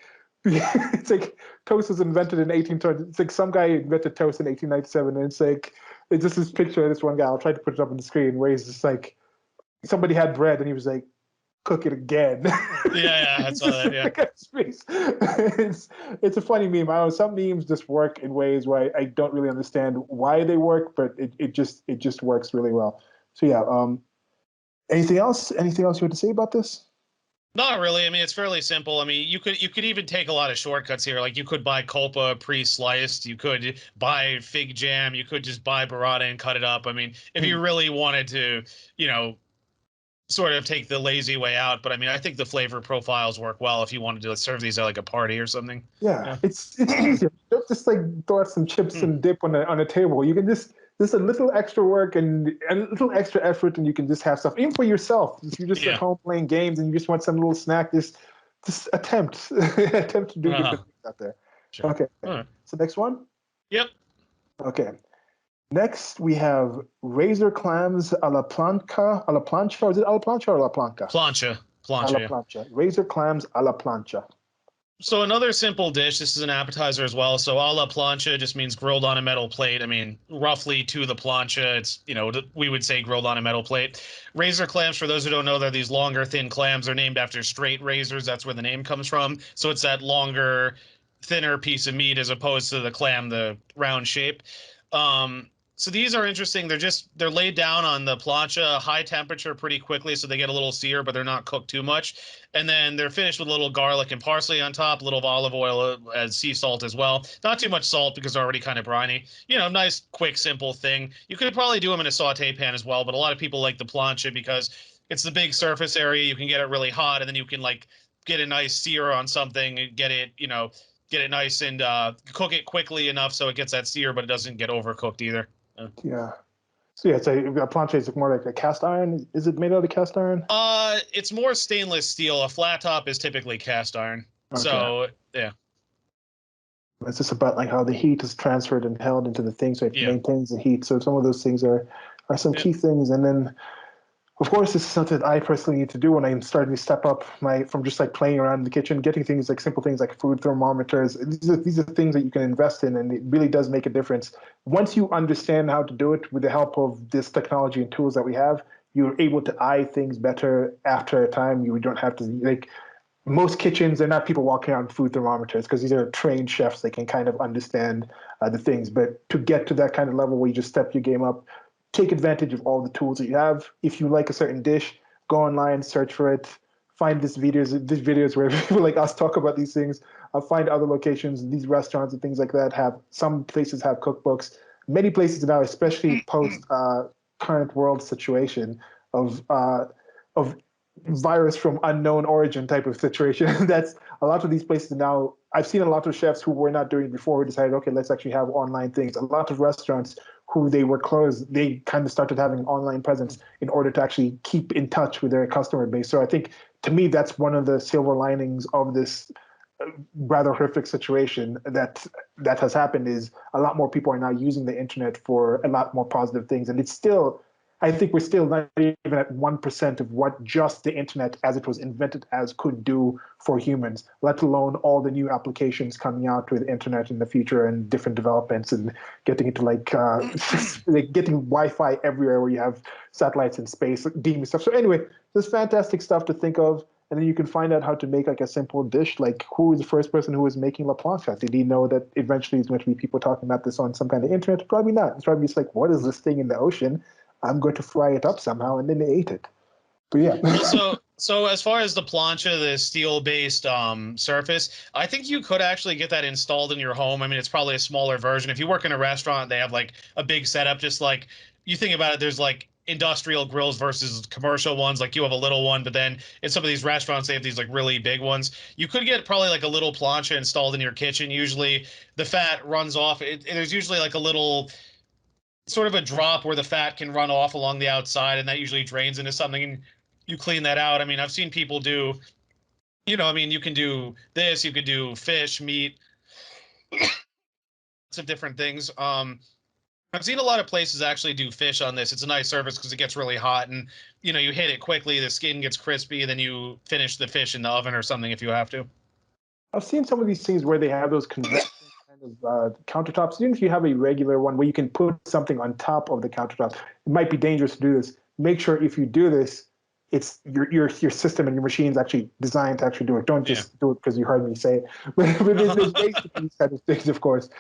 it's like toast was invented in 1820. It's like some guy invented toast in 1897, and it's like it's just this picture of this one guy. I'll try to put it up on the screen where he's just like somebody had bread, and he was like, cook it again. Yeah, I It's saw just that. Yeah. like a space. It's a funny meme. I don't know, some memes just work in ways where I don't really understand why they work, but it just works really well. So yeah. Anything else? Anything else you want to say about this? Not really. I mean, it's fairly simple. I mean, you could even take a lot of shortcuts here. Like you could buy coppa pre-sliced. You could buy fig jam. You could just buy burrata and cut it up. I mean, if you Hmm. really wanted to, you know, sort of take the lazy way out. But I mean, I think the flavor profiles work well if you wanted to serve these at like a party or something. Yeah, Yeah. it's easy. You don't just like throw out some chips Mm. and dip on a table. You can just a little extra work and a little extra effort, and you can just have stuff. Even for yourself, if you're just at Yeah. home playing games and you just want some little snack, just attempt attempt to do Uh-huh. different things out there. Sure. Okay, All right. so next one. Yep. Okay, next we have razor clams a la plancha. Or is it a la plancha or a la plancha? Plancha. A Plancha. la Yeah. plancha. Razor clams a la plancha. So another simple dish. This is an appetizer as well. So a la plancha just means grilled on a metal plate. I mean, roughly to the plancha, it's we would say grilled on a metal plate. Razor clams, for those who don't know, they're these longer, thin clams. They're named after straight razors. That's where the name comes from. So it's that longer, thinner piece of meat as opposed to the clam, the round shape. So these are interesting. They're laid down on the plancha, high temperature pretty quickly, so they get a little sear, but they're not cooked too much. And then they're finished with a little garlic and parsley on top, a little olive oil as sea salt as well. Not too much salt because they're already kind of briny. Nice, quick, simple thing. You could probably do them in a saute pan as well, but a lot of people like the plancha because it's the big surface area. You can get it really hot, and then you can like get a nice sear on something and get it nice and cook it quickly enough so it gets that sear, but it doesn't get overcooked either. Yeah. So yeah, it's a plancha is more like a cast iron. Is it made out of cast iron? It's more stainless steel. A flat top is typically cast iron. Okay. So yeah, It's just about like how the heat is transferred and held into the thing, so it yeah, maintains the heat. So some of those things are some yeah, key things. And then, of course, this is something that I personally need to do when I'm starting to step up from just like playing around in the kitchen, getting things like simple things like food thermometers. These are things that you can invest in, and it really does make a difference. Once you understand how to do it with the help of this technology and tools that we have, you're able to eye things better after a time. You don't have to like most kitchens, they're not people walking around with food thermometers because these are trained chefs. They can kind of understand the things. But to get to that kind of level where you just step your game up take advantage of all the tools that you have. If you like a certain dish, go online, search for it, find these videos where people like us talk about these things. Find other locations, these restaurants and things like that have, some places have cookbooks. Many places now, especially post current world situation of virus from unknown origin type of situation. That's a lot of these places now. I've seen a lot of chefs who were not doing it before who decided, okay, let's actually have online things. A lot of restaurants who they were closed, they kind of started having online presence in order to actually keep in touch with their customer base. So I think, to me, that's one of the silver linings of this rather horrific situation that has happened, is a lot more people are now using the internet for a lot more positive things. And it's still, I think we're still not even at 1% of what just the internet as it was invented as could do for humans, let alone all the new applications coming out with internet in the future and different developments and getting into like getting Wi-Fi everywhere where you have satellites in space, beam stuff. So anyway, there's fantastic stuff to think of. And then you can find out how to make like a simple dish. Like, who was the first person who was making la plancha? Did he know that eventually there's going to be people talking about this on some kind of internet? Probably not. It's probably just like, what is this thing in the ocean? I'm going to fry it up somehow, and then they ate it. But yeah. Well, so as far as the plancha, the steel-based surface, I think you could actually get that installed in your home. I mean, it's probably a smaller version. If you work in a restaurant, they have like a big setup. Just like you think about it, there's like industrial grills versus commercial ones. Like you have a little one, but then in some of these restaurants, they have these like really big ones. You could get probably like a little plancha installed in your kitchen. Usually, the fat runs off. There's usually like a little sort of a drop where the fat can run off along the outside, and that usually drains into something. And you clean that out. I mean, I've seen people do, I mean, you can do this, you could do fish, meat, lots of different things. I've seen a lot of places actually do fish on this. It's a nice service because it gets really hot, and you hit it quickly, the skin gets crispy, then you finish the fish in the oven or something if you have to. I've seen some of these things where they have those conventional kind of countertops. Even if you have a regular one where you can put something on top of the countertop, it might be dangerous to do this. Make sure if you do this, it's your system and your machine is actually designed to actually do it. Don't just do it because you heard me say it. But there's ways to do these kind of things, of course.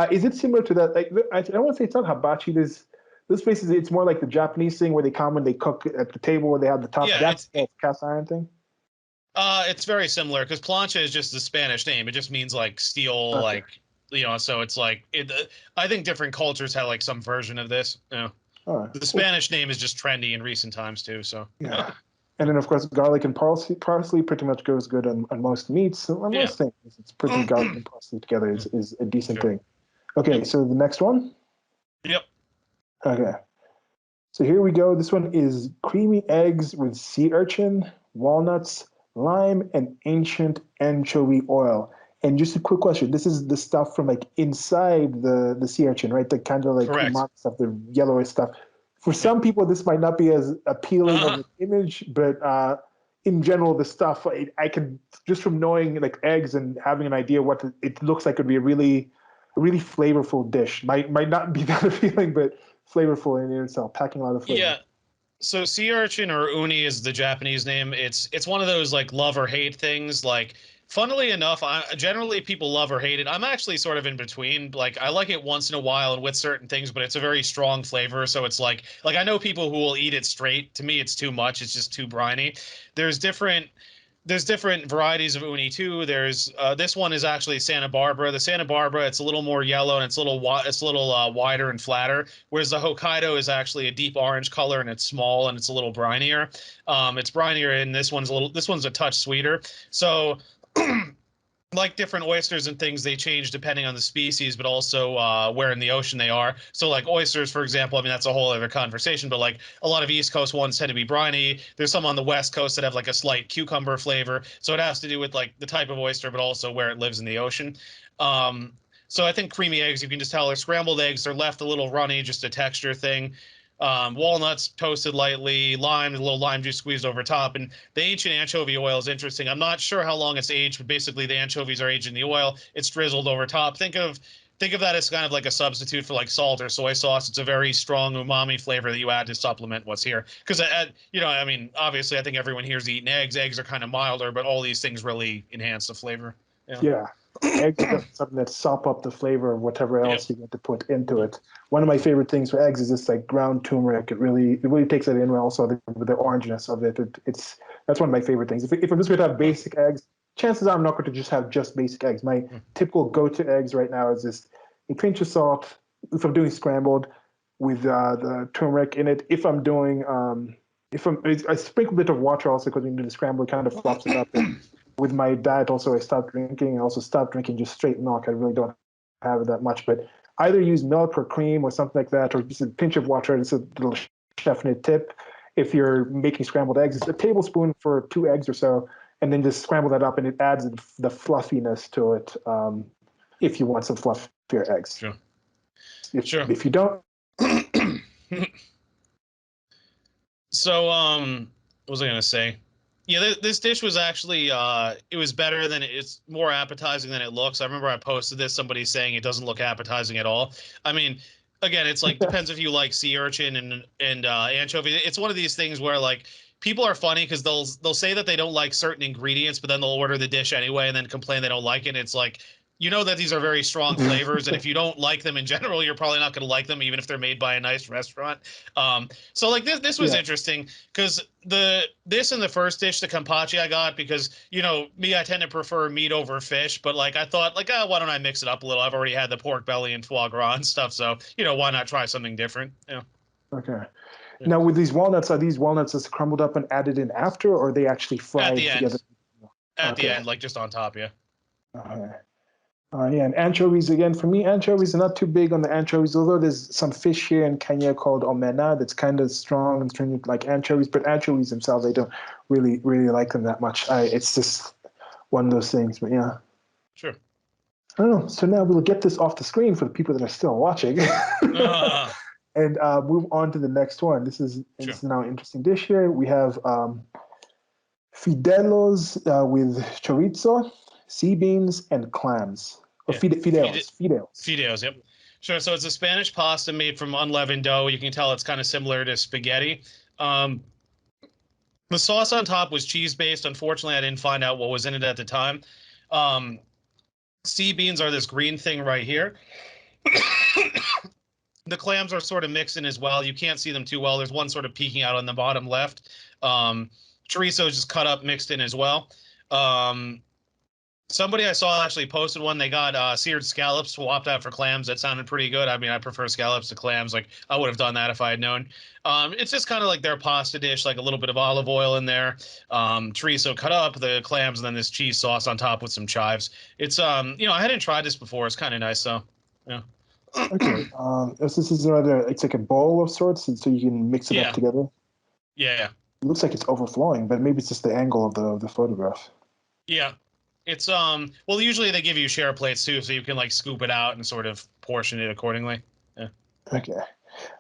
Is it similar to that? Like, I don't want to say it's not hibachi. This place is, it's more like the Japanese thing where they come and they cook at the table where they have the top. Yeah, That's the cast iron thing. It's very similar because plancha is just the Spanish name. It just means like steel, Okay. like so it's like it. I think different cultures have like some version of this. All right. The Spanish name is just trendy in recent times too. So Yeah. And then, of course, garlic and parsley pretty much goes good on most meats. On yeah, most things, it's pretty garlic and parsley together is a decent sure. thing. Okay, so the next one. Yep. Okay. So here we go. This one is creamy eggs with sea urchin, walnuts, lime, and ancient anchovy oil. And just a quick question. This is the stuff from like inside the sea urchin, right? The kind of like Correct. umami stuff, the yellowish stuff. For Yep. some people, this might not be as appealing of an image, but in general, the stuff I can, just from knowing like eggs and having an idea what it looks like, would be a really flavorful dish. Might not be that appealing, but flavorful in itself, packing a lot of flavor. Yeah. So sea urchin, or uni is the Japanese name. It's one of those like love or hate things. Like, funnily enough, generally people love or hate it. I'm actually sort of in between. Like, I like it once in a while and with certain things, but it's a very strong flavor. So it's like I know people who will eat it straight. To me, it's too much. It's just too briny. There's different there's different varieties of uni too. There's this one is actually Santa Barbara. The Santa Barbara, it's a little more yellow and it's a little wider and flatter. Whereas the Hokkaido is actually a deep orange color and it's small and it's a little brinier. It's brinier, and this one's a touch sweeter. So like different oysters and things, they change depending on the species, but also where in the ocean they are. So like oysters, for example, I mean, that's a whole other conversation, but like a lot of East Coast ones tend to be briny. There's some on the West Coast that have like a slight cucumber flavor. So it has to do with like the type of oyster, but also where it lives in the ocean. So I think creamy eggs, you can just tell they're scrambled eggs. They're left a little runny, just a texture thing. Walnuts toasted lightly, lime, a little lime juice squeezed over top. And the ancient anchovy oil is interesting. I'm not sure how long it's aged, but basically the anchovies are aged in the oil. It's drizzled over top. Think of that as kind of like a substitute for like salt or soy sauce. It's a very strong umami flavor that you add to supplement what's here. Because, I mean, obviously, I think everyone here's eating eggs. Eggs are kind of milder, but all these things really enhance the flavor. Yeah. Yeah. Eggs are definitely something that sop up the flavor of whatever Yep. else you get to put into it. One of my favorite things for eggs is just like ground turmeric. It really takes it in well. Also, the orangeness of it. It's that's one of my favorite things. If I'm just going to have basic eggs, chances are I'm not going to just have just basic eggs. My typical go-to eggs right now is just a pinch of salt. If I'm doing scrambled with the turmeric in it. If I'm doing I sprinkle a bit of water also because when you do the scramble, it kind of flops it up. And with my diet also, I stopped drinking and also stopped drinking just straight milk. I really don't have it that much, but either use milk or cream or something like that, or just a pinch of water. It's a little chef knit tip. If you're making scrambled eggs, it's a tablespoon for 2 eggs or so, and then just scramble that up, and it adds the fluffiness to it. If you want some fluffier eggs, Sure. Sure. If you don't, So, what was I gonna say? Yeah, this dish was actually it was better than it's more appetizing than it looks. I remember I posted this, somebody saying it doesn't look appetizing at all. I mean, again, it's like depends if you like sea urchin and anchovy. It's one of these things where like people are funny because they'll say that they don't like certain ingredients, but then they'll order the dish anyway and then complain they don't like it. And it's like you know that these are very strong flavors, and if you don't like them in general, you're probably not going to like them, even if they're made by a nice restaurant. So like this was yeah, interesting because this and the first dish, the kampachi I got because me, I tend to prefer meat over fish, but like I thought like why don't I mix it up a little? I've already had the pork belly and foie gras and stuff, so why not try something different? okay. Yeah. Now with these walnuts, are these walnuts just crumbled up and added in after, or are they actually At fried the together? end, at the Okay. end, like just on top, yeah. Okay. Yeah, and anchovies again. For me, anchovies are not too big on the anchovies, although there's some fish here in Kenya called omena that's kind of strong and stringent like anchovies, but anchovies themselves, I don't really like them that much. It's just one of those things, but yeah. Sure. I don't know. So now we'll get this off the screen for the people that are still watching Uh, and move on to the next one. This sure. is now an interesting dish here. We have fidelos with chorizo, sea beans, and clams. Or Yeah. fideos. Fideos, yep. Sure. So it's a Spanish pasta made from unleavened dough. You can tell it's kind of similar to spaghetti. Um, the sauce on top was cheese based. Unfortunately, I didn't find out what was in it at the time. Um, sea beans are this green thing right here. The clams are sort of mixed in as well. You can't see them too well. There's one sort of peeking out on the bottom left. Chorizo is just cut up, mixed in as well. Um, Somebody I saw actually posted one. They got seared scallops swapped out for clams. That sounded pretty good. I mean, I prefer scallops to clams. Like I would have done that if I had known. It's just kind of like their pasta dish, like a little bit of olive oil in there, chorizo cut up, the clams, and then this cheese sauce on top with some chives. It's I hadn't tried this before. It's kind of nice though. Yeah. Okay. This is rather, it's like a bowl of sorts, and so you can mix it up Yeah. together. Yeah. It looks like it's overflowing, but maybe it's just the angle of the photograph. Yeah. It's well, usually they give you share plates too, so you can like scoop it out and sort of portion it accordingly. Yeah. Okay.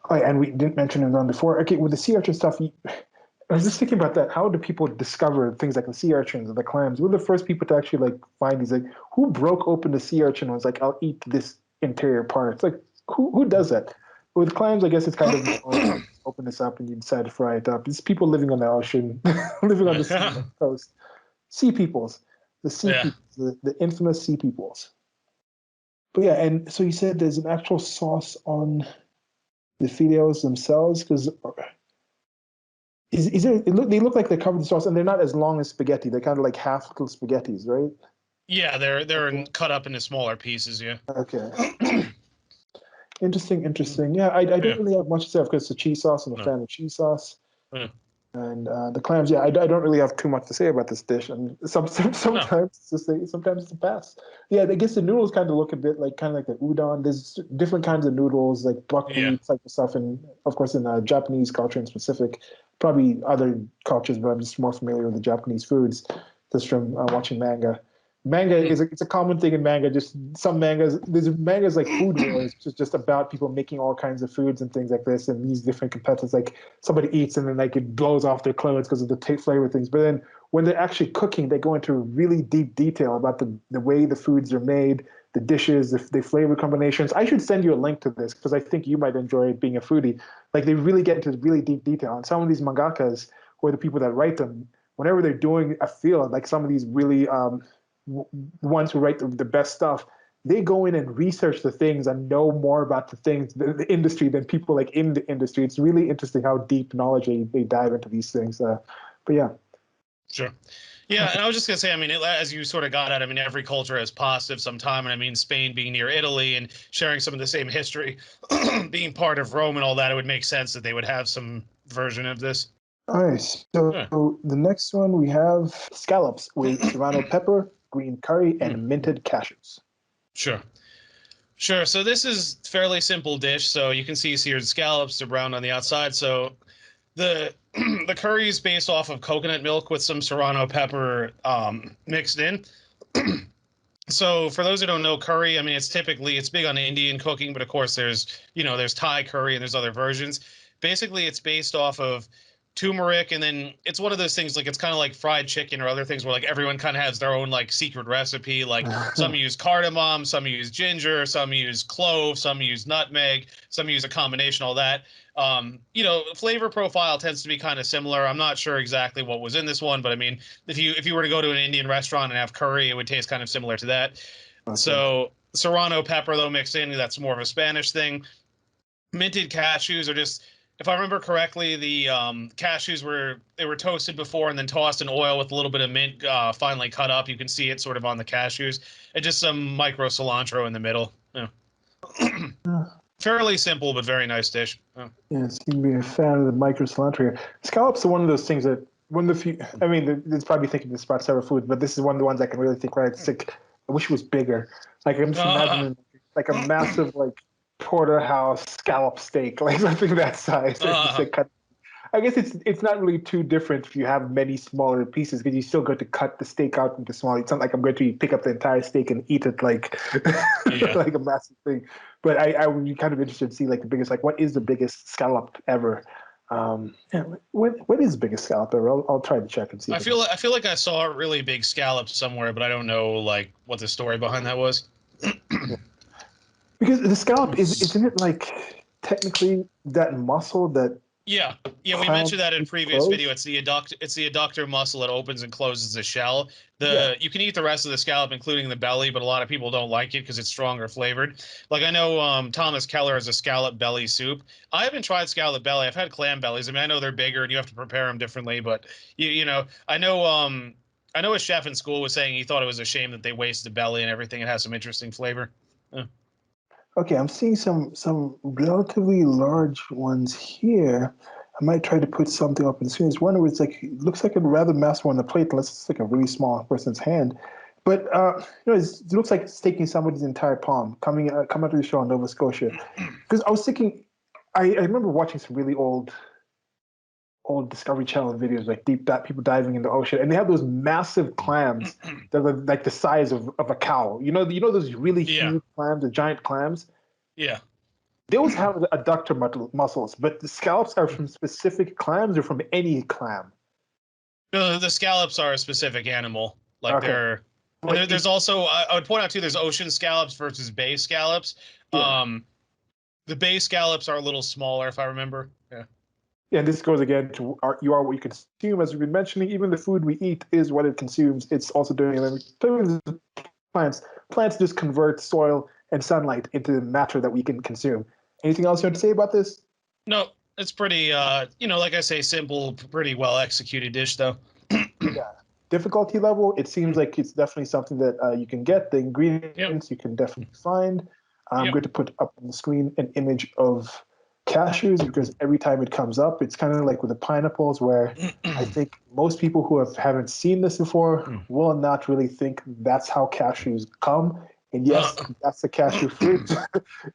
Oh, yeah, and we didn't mention it on before. Okay, with the sea urchin stuff, I was just thinking about that. How do people discover things like the sea urchins and the clams? We're the first people to actually like find these. Like, who broke open the sea urchin and was like, "I'll eat this interior part"? It's like, who does that? With clams, I guess it's kind of open this up and you decide to fry it up. It's people living on the ocean, living on the sea coast. Sea peoples, the sea Yeah. peoples, the infamous sea peoples. But yeah, and so you said there's an actual sauce on the fideos themselves because is there? They look like they're covered in sauce, and they're not as long as spaghetti. They're kind of like half little spaghettis, right? Yeah, they're Okay. cut up into smaller pieces, yeah. Okay. Interesting. Yeah, I don't Yeah. really have much to say because it's a cheese sauce. I'm a No. fan of cheese sauce. Yeah. And the clams, yeah, I don't really have too much to say about this dish. And No. sometimes sometimes it's a pass. Yeah, I guess the noodles kind of look a bit like kind of like the udon. There's different kinds of noodles, like Yeah. buckwheat type of stuff, and of course in Japanese culture in specific, probably other cultures, but I'm just more familiar with the Japanese foods just from watching manga. Manga Hmm. is it's a common thing in manga. Just some mangas, there's mangas like Food Wars, which is just about people making all kinds of foods and things like this, and these different competitors. Like somebody eats and then like it blows off their clothes because of the flavor things. But then when they're actually cooking, they go into really deep detail about the way the foods are made, the dishes, the flavor combinations. I should send you a link to this because I think you might enjoy it being a foodie. Like they really get into really deep detail. And some of these mangakas, who are the people that write them, whenever they're doing a field, like some of these really ones who write the best stuff, they go in and research the things and know more about the things, the industry, than people like in the industry. It's really interesting how deep knowledge they dive into these things. But yeah. Sure. Yeah, and I was just gonna say, I mean, as you sort of got at, I mean, every culture has pasta of some time, and I mean, Spain being near Italy and sharing some of the same history, being part of Rome and all that, it would make sense that they would have some version of this. All right. So Yeah. the next one we have scallops with serrano pepper, green curry, Hmm. and minted cashews. Sure. Sure. So this is fairly simple dish. So you can see seared scallops, they're brown on the outside. So the the curry is based off of coconut milk with some serrano pepper mixed in. So for those who don't know curry, I mean it's big on Indian cooking, but of course there's Thai curry and there's other versions. Basically, it's based off of turmeric, and then it's one of those things like it's kind of like fried chicken or other things where like everyone kind of has their own like secret recipe. Like some use cardamom, some use ginger, some use clove, some use nutmeg, some use a combination, all that. Flavor profile tends to be kind of similar. I'm not sure exactly what was in this one, but I mean, if you were to go to an Indian restaurant and have curry, it would taste kind of similar to that. Okay. So serrano pepper though mixed in, that's more of a Spanish thing. Minted cashews are just, if I remember correctly, the cashews were toasted before and then tossed in oil with a little bit of mint finely cut up. You can see it sort of on the cashews, and just some micro cilantro in the middle. Yeah. Fairly simple but very nice dish. Yeah. Yeah, seem to be a fan of the micro cilantro here. Scallops are one of those things that one of the few. I mean, it's probably thinking this about several foods, but this is one of the ones I can really think. Right, it's like I wish it was bigger. Like I'm just imagining like a massive like porterhouse scallop steak, like something that size. Just like cut. I guess it's not really too different if you have many smaller pieces because you still go to cut the steak out into small. It's not like I'm going to pick up the entire steak and eat it like Yeah. like a massive thing. But I would be kind of interested to see like the biggest, like what is the biggest scallop ever? Yeah, what is the biggest scallop ever? I'll try to check and see. I feel like I saw a really big scallop somewhere, but I don't know like what the story behind that was. Yeah. Because the scallop isn't it like technically that muscle that Yeah, yeah, we mentioned that in clamps previous video. close? It's the adductor muscle that opens and closes the shell. Yeah. You can eat the rest of the scallop, including the belly, but a lot of people don't like it because it's stronger flavored. Like I know Thomas Keller has a scallop belly soup. I haven't tried scallop belly. I've had clam bellies. I mean, I know they're bigger and you have to prepare them differently, but I know a chef in school was saying he thought it was a shame that they wasted the belly and everything. It has some interesting flavor. Yeah. Okay, I'm seeing some relatively large ones here. I might try to put something up in the screen. There's one where it's like it looks like a rather massive one on the plate, unless it's like a really small person's hand. But it looks like it's taking somebody's entire palm coming to the show in Nova Scotia. Because I was thinking, I remember watching some really old Discovery Channel videos, like people diving in the ocean, and they have those massive clams that are like the size of a cow. You know those really Yeah, huge clams, the giant clams. yeah. Those have adductor muscles, but the scallops are from specific clams or from any clam. No, the scallops are a specific animal. Like Okay, they're, and but there's also I would point out too. There's ocean scallops versus bay scallops. yeah, The bay scallops are a little smaller, if I remember. Yeah. yeah. And this goes again to you are what you consume. As we've been mentioning, even the food we eat is what it consumes. It's also doing it. Plants. Plants just convert soil and sunlight into matter that we can consume. Anything else you want to say about this? No, it's pretty. Like I say, simple, pretty well executed dish though. Yeah. Difficulty level, it seems like it's definitely something that you can get. The Yep. ingredients you can definitely find. I'm Yep. going to put up on the screen an image of cashews because every time it comes up, it's kind of like with the pineapples, where I think most people who haven't seen this before will not really think that's how cashews come. And yes, that's the cashew fruit.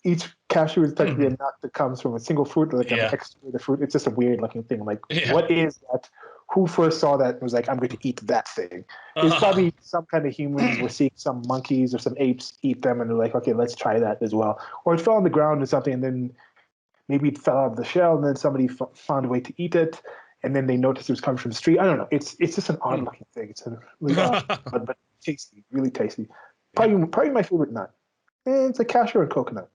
Each cashew is technically a nut that comes from a single fruit, like an Yeah. extruded fruit. It's just a weird looking thing. Like, Yeah. what is that? Who first saw that and was like, I'm going to eat that thing? It's probably some kind of humans were seeing some monkeys or some apes eat them and they're like, okay, let's try that as well. Or it fell on the ground or something and then maybe it fell out of the shell and then somebody found a way to eat it and then they noticed it was coming from the street. I don't know. It's just an odd looking thing. It's a really odd, but tasty, really tasty. Yeah. Probably my favorite nut. It's a cashew and coconut.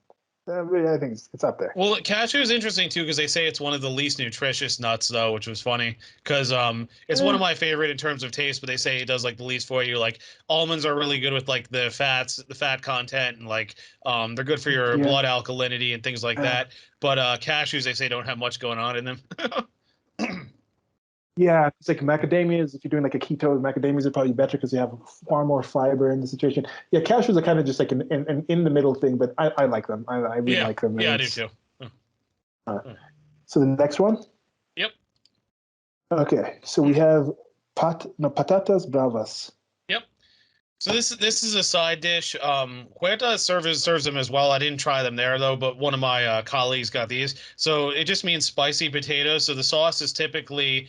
I think it's up there. Well, cashew is interesting too because they say it's one of the least nutritious nuts though, which was funny because it's one of Eh, my favorite in terms of taste, but they say it does like the least for you. Like almonds are really good with like the fats, the fat content, and like they're good for your yeah. blood alkalinity and things like Uh, that. But cashews they say don't have much going on in them. Yeah, it's like macadamias. If you're doing like a keto, macadamias are probably better because you have far more fiber in the situation. Yeah, cashews are kind of just like an in the middle thing, but I like them. I really Yeah, like them. And yeah, I do it's too. Mm, uh, mm. so the next one. Yep. Okay, so we have patatas bravas. Yep. So this is a side dish. Huerta serves them as well. I didn't try them there though, but one of my colleagues got these. So it just means spicy potatoes. So the sauce is typically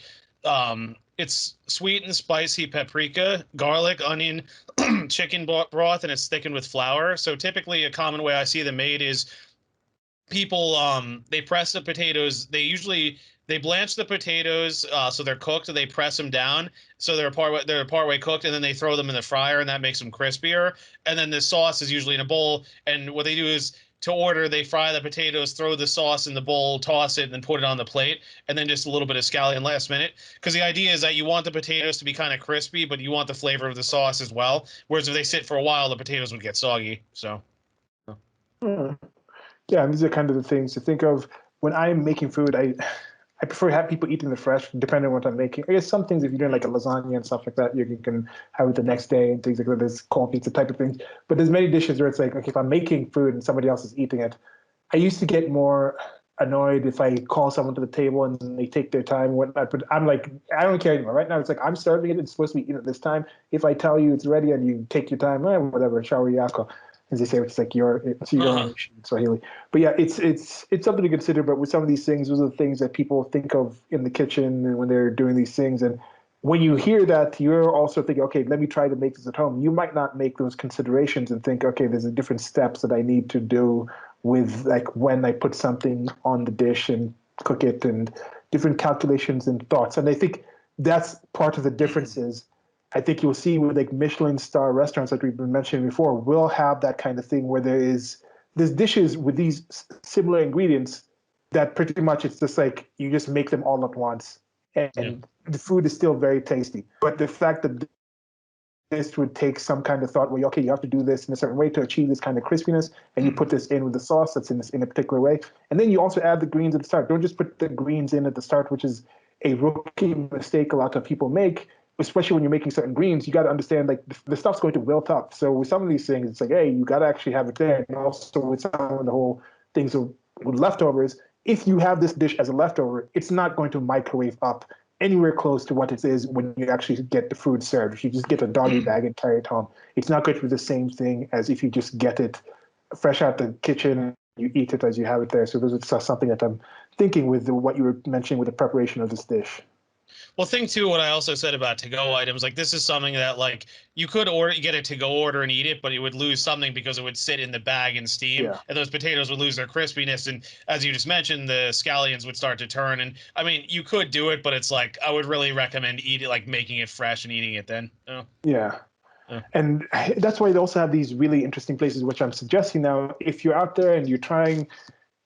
it's sweet and spicy paprika, garlic, onion, chicken broth, and it's thickened with flour. So typically a common way I see them made is people they press the potatoes. They blanch the potatoes so they're cooked. They press them down so they're partway cooked, and then they throw them in the fryer, and that makes them crispier. And then the sauce is usually in a bowl. And what they do is to order, they fry the potatoes, throw the sauce in the bowl, toss it, and then put it on the plate, and then just a little bit of scallion last minute. Because the idea is that you want the potatoes to be kind of crispy, but you want the flavor of the sauce as well. Whereas if they sit for a while, the potatoes would get soggy. So. Hmm. Yeah, and these are kind of the things to think of when I'm making food. I prefer have people eating the fresh, depending on what I'm making. I guess some things, if you're doing like a lasagna and stuff like that, you can have it the next day and things like that. There's cold pizza type of things. But there's many dishes where it's like, okay, if I'm making food and somebody else is eating it, I used to get more annoyed if I call someone to the table and they take their time and whatnot. But I'm like, I don't care anymore. Right now, it's like I'm serving it. It's supposed to be eaten at this time. If I tell you it's ready and you take your time, whatever, shauri yako, as they say, it's like it's your Uh-huh. own in Swahili. But yeah, it's something to consider. But with some of these things, those are the things that people think of in the kitchen and when they're doing these things. And when you hear that, you're also thinking, okay, let me try to make this at home. You might not make those considerations and think, okay, there's a different steps that I need to do with like when I put something on the dish and cook it and different calculations and thoughts. And I think that's part of the differences. I think you'll see with like Michelin star restaurants, like we've been mentioning before, will have that kind of thing where there's dishes with these similar ingredients that pretty much it's just like you just make them all at once, Yeah. and the food is still very tasty. But the fact that this would take some kind of thought where okay, you have to do this in a certain way to achieve this kind of crispiness, and you put this in with the sauce that's in a particular way, and then you also add the greens at the start. Don't just put the greens in at the start, which is a rookie mistake a lot of people make. Especially when you're making certain greens, you got to understand like the stuff's going to wilt up. So with some of these things, it's like, hey, you got to actually have it there. And also with some of the whole things with leftovers, if you have this dish as a leftover, it's not going to microwave up anywhere close to what it is when you actually get the food served. If you just get a doggy bag and carry it home, it's not going to be the same thing as if you just get it fresh out the kitchen and you eat it as you have it there. So this is something that I'm thinking with what you were mentioning with the preparation of this dish. Well, thing too, what I also said about to-go items, like this is something that like you could get a to-go order and eat it, but it would lose something because it would sit in the bag and steam, Yeah. and those potatoes would lose their crispiness. And as you just mentioned, the scallions would start to turn. And I mean, you could do it, but it's like I would really recommend eating, like making it fresh and eating it then. Oh, Yeah. oh. And that's why they also have these really interesting places, which I'm suggesting now. If you're out there and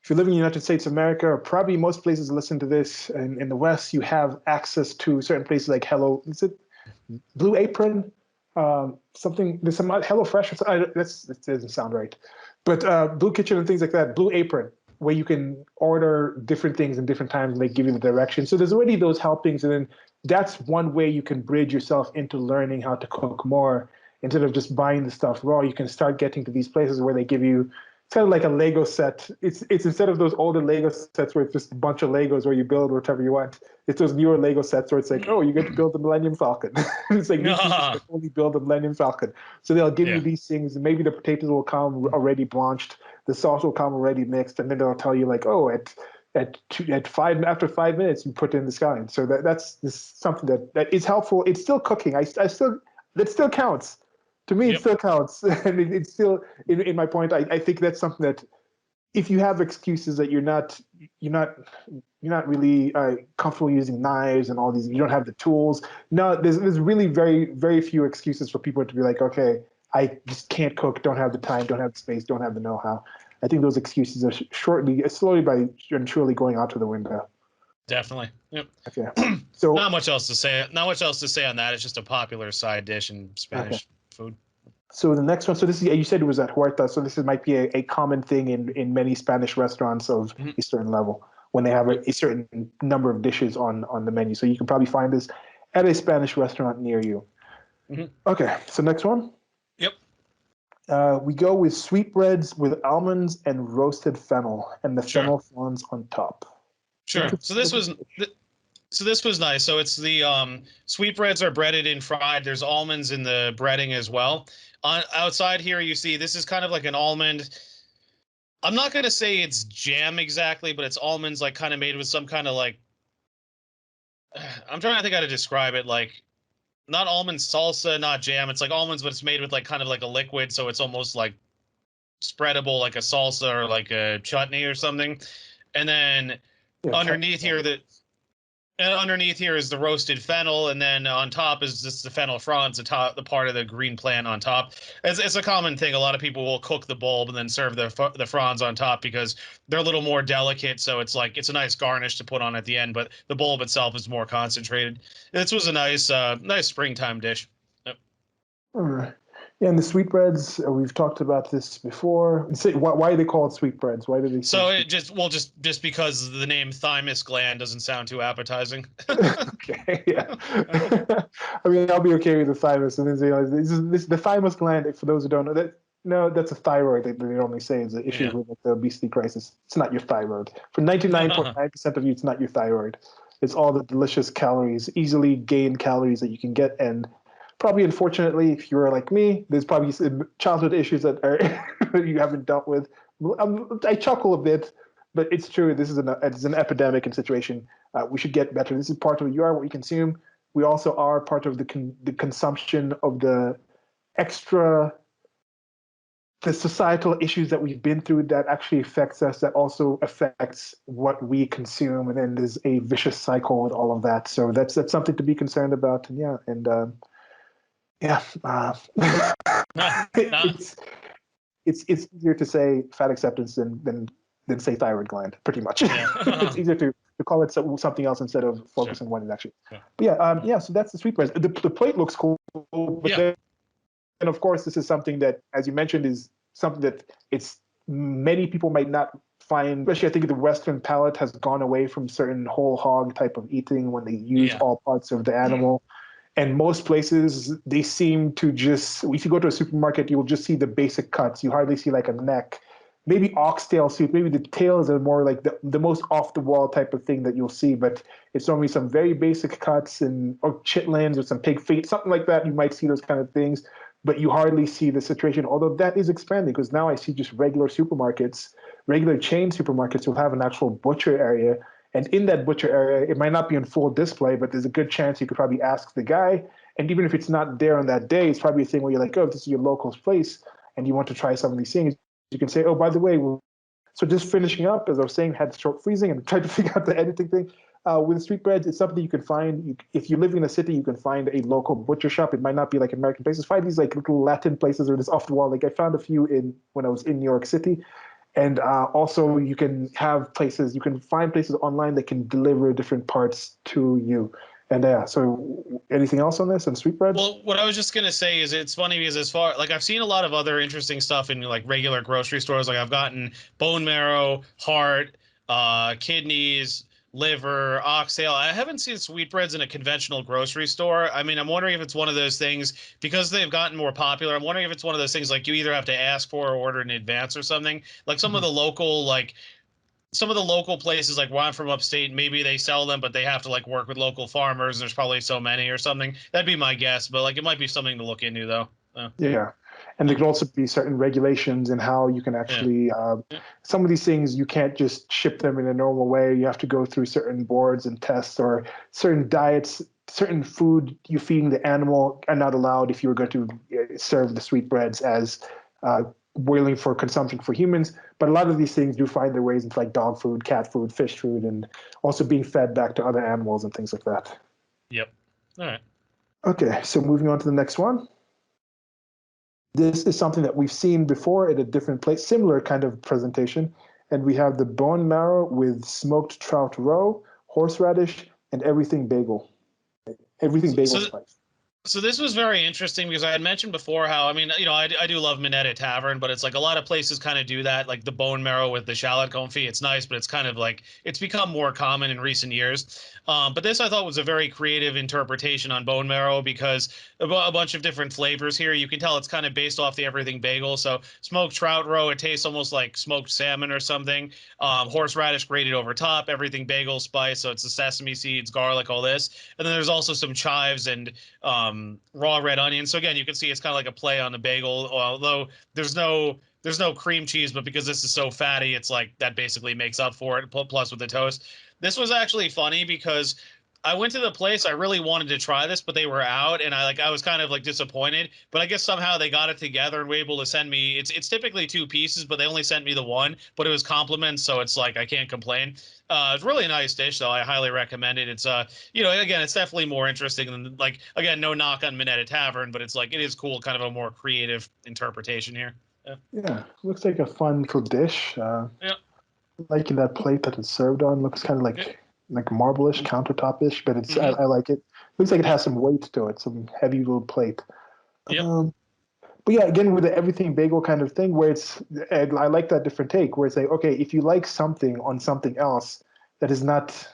if you're living in the United States of America, or probably most places listen to this in the West, you have access to certain places like is it Blue Apron? There's some Hello Fresh. That doesn't sound right. But Blue Kitchen and things like that, Blue Apron, where you can order different things in different times and they give you the direction. So there's already those helpings. And then that's one way you can bridge yourself into learning how to cook more. Instead of just buying the stuff raw, you can start getting to these places where they give you it's kind of like a Lego set. It's instead of those older Lego sets where it's just a bunch of Legos where you build whatever you want. It's those newer Lego sets where it's like, oh, you get to build the Millennium Falcon. It's like these people can only build the Millennium Falcon. So they'll give you Yeah. these things, and maybe the potatoes will come already blanched, the sauce will come already mixed, and then they'll tell you like, oh, after 5 minutes you put in the scallion. So that's something that is helpful. It's still cooking. I still that still counts to me. It Yep. still counts, and it's still in my point. I think that's something that if you have excuses that you're not you're not really comfortable using knives and all these, you don't have the tools. No, there's really very few excuses for people to be like, okay, I just can't cook, don't have the time, don't have the space, don't have the know-how. I think those excuses are slowly by and surely going out to the window. Definitely. Yep. Okay. So not much else to say. Not much else to say on that. It's just a popular side dish in Spanish food. So the next one, so this is, you said it was at Huerta, so this might be a common thing in many Spanish restaurants of a certain level when they have a certain number of dishes on the menu. So you can probably find this at a Spanish restaurant near you. Okay, so next one. Yep. We go with sweetbreads with almonds and roasted fennel, and the fennel fronds on top. Sure. So this was nice. So it's the sweetbreads are breaded and fried. There's almonds in the breading as well. Outside here, you see this is kind of like an almond. I'm not going to say it's jam exactly, but it's almonds like kind of made with some kind of like, I'm trying to think how to describe it. Like not almond salsa, not jam. It's like almonds, but it's made with like kind of like a liquid. So it's almost like spreadable, like a salsa or like a chutney or something. And then underneath here, underneath here is the roasted fennel, and then on top is just the fennel fronds, the part of the green plant on top. It's a common thing. A lot of people will cook the bulb and then serve the fronds on top because they're a little more delicate. So it's like it's a nice garnish to put on at the end, but the bulb itself is more concentrated. This was a nice springtime dish. Yep. All right. Yeah, and the sweetbreads, we've talked about this before. Why they call it sweetbreads? Why do they? So it just because the name thymus gland doesn't sound too appetizing. Okay, yeah. I mean, I'll be okay with the thymus, and then say, the thymus gland. For those who don't know that, no, that's a thyroid. They normally say is the issue with the obesity crisis. It's not your thyroid. For 99.9% of you, it's not your thyroid. It's all the delicious calories, easily gained calories that you can get, and probably, unfortunately, if you're like me, there's probably some childhood issues that you haven't dealt with. I chuckle a bit, but it's true. This is it's an epidemic and situation. We should get better. This is part of you are what you consume. We also are part of the consumption of the societal issues that we've been through that actually affects us, that also affects what we consume. And then there's a vicious cycle with all of that. So that's something to be concerned about. And it's easier to say fat acceptance than say thyroid gland, pretty much. It's easier to call it something else instead of focus on what it actually. But so that's the sweetbreads. The plate looks cool, but then, and of course, this is something that, as you mentioned, is something that many people might not find. Especially, I think the Western palate has gone away from certain whole hog type of eating when they use all parts of the animal. And most places, they seem to just, if you go to a supermarket, you'll just see the basic cuts. You hardly see like a neck, maybe oxtail soup, maybe the tails are more like the most off-the-wall type of thing that you'll see. But it's normally some very basic cuts or chitlins or some pig feet, something like that. You might see those kind of things, but you hardly see the situation. Although that is expanding, because now I see just regular chain supermarkets will have an actual butcher area. And in that butcher area, it might not be in full display, but there's a good chance you could probably ask the guy. And even if it's not there on that day, it's probably a thing where you're like, oh, this is your local place and you want to try some of these things. You can say, oh, by the way, so just finishing up, as I was saying, had short freezing and tried to figure out the editing thing. With sweetbreads, it's something you can find. If you live in a city, you can find a local butcher shop. It might not be like American places. Find these like little Latin places or this off the wall. Like I found a few when I was in New York City. And also you can find places online that can deliver different parts to you. And so anything else on this and sweetbreads? Well, what I was just going to say is it's funny because I've seen a lot of other interesting stuff in like regular grocery stores. Like I've gotten bone marrow, heart, kidneys, liver, oxtail. I haven't seen sweetbreads in a conventional grocery store. I mean, I'm wondering if it's one of those things because they've gotten more popular. I'm wondering if it's one of those things like you either have to ask for or order in advance or something. Like some of the local places, like where I'm from upstate, maybe they sell them, but they have to like work with local farmers. There's probably so many or something. That'd be my guess, but like it might be something to look into though. Yeah. And there could also be certain regulations in how you can actually, some of these things, you can't just ship them in a normal way. You have to go through certain boards and tests, or certain diets, certain food you feeding the animal are not allowed if you were going to serve the sweetbreads as boiling for consumption for humans. But a lot of these things do find their ways into like dog food, cat food, fish food, and also being fed back to other animals and things like that. Yep. All right. Okay, so moving on to the next one. This is something that we've seen before at a different place, similar kind of presentation. And we have the bone marrow with smoked trout roe, horseradish, and everything bagel. Everything bagel So spice. So this was very interesting because I had mentioned before how, I mean, I do love Minetta Tavern, but it's like a lot of places kind of do that, like the bone marrow with the shallot confit. It's nice, but it's kind of like it's become more common in recent years. But this I thought was a very creative interpretation on bone marrow because a bunch of different flavors here. You can tell it's kind of based off the everything bagel. So smoked trout roe, it tastes almost like smoked salmon or something. Horseradish grated over top, everything bagel spice. So it's the sesame seeds, garlic, all this. And then there's also some chives and raw red onion. So again, you can see it's kind of like a play on the bagel, although there's no cream cheese, but because this is so fatty, it's like that basically makes up for it. Plus with the toast, this was actually funny because I went to the place. I really wanted to try this, but they were out, and I was kind of like disappointed. But I guess somehow they got it together and were able to send me. It's typically two pieces, but they only sent me the one. But it was compliments, so it's like I can't complain. It's really a nice dish, though. I highly recommend it. It's again, it's definitely more interesting than like again, no knock on Minetta Tavern, but it's like it is cool, kind of a more creative interpretation here. Yeah. Yeah, looks like a fun little dish. Yeah. Liking that plate that it's served on. Looks kind of Yeah. like marble-ish, countertop-ish, but it's Mm-hmm. I like it. Looks like it Yeah. has some weight to it, some heavy little plate. Yep. Um, but yeah, again with the everything bagel kind of thing, where it's and I like that different take, where it's like, okay, if you like something on something else that is not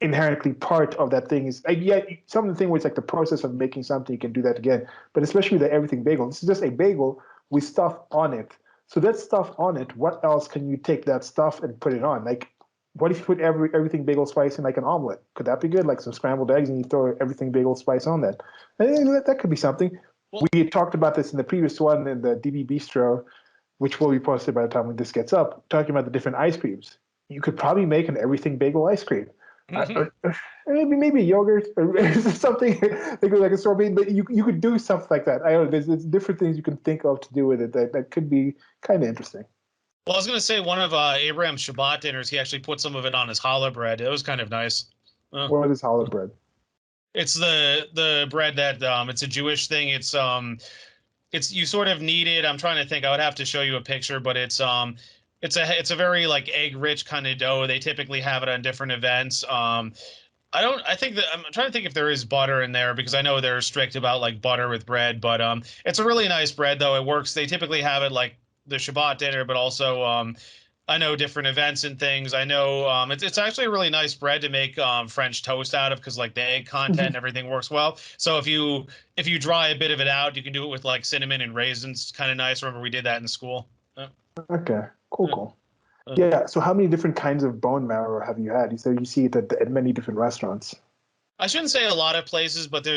inherently part of that thing is like, yeah, some of the thing where it's like the process of making something, you can do that again. But especially the everything bagel, this is just a bagel with stuff on it. So that stuff on it, what else can you take that stuff and put it on? Like, what if you put everything bagel spice in like an omelet? Could that be good? Like some scrambled eggs and you throw everything bagel spice on that. And that could be something. Well, We had talked about this in the previous one in the DB Bistro, which will be posted by the time when this gets up, talking about the different ice creams. You could probably make an everything bagel ice cream. Maybe yogurt or something like a sorbet, but you could do something like that. I don't know. There's different things you can think of to do with it that could be kind of interesting. Well, I was gonna say one of Abraham's Shabbat dinners, he actually put some of it on his challah bread. It was kind of nice. Uh, What is challah bread? it's the bread that it's a Jewish thing. It's you sort of need it. I'm trying to think. I would have to show you a picture, but it's a very like egg rich kind of dough. They typically have it on different events. I think that I'm trying to think if there is butter in there because I know they're strict about like butter with bread, but it's a really nice bread though. It works. They typically have it like the Shabbat dinner, but also I know different events and things. I know it's actually a really nice bread to make French toast out of because like the egg content and everything works well. So if you dry a bit of it out, you can do it with like cinnamon and raisins. It's kind of nice. Remember we did that in school. Okay, cool, Uh, cool. uh. Yeah. So how many different kinds of bone marrow have you had? You said you see it at many different restaurants. I shouldn't say a lot of places, but there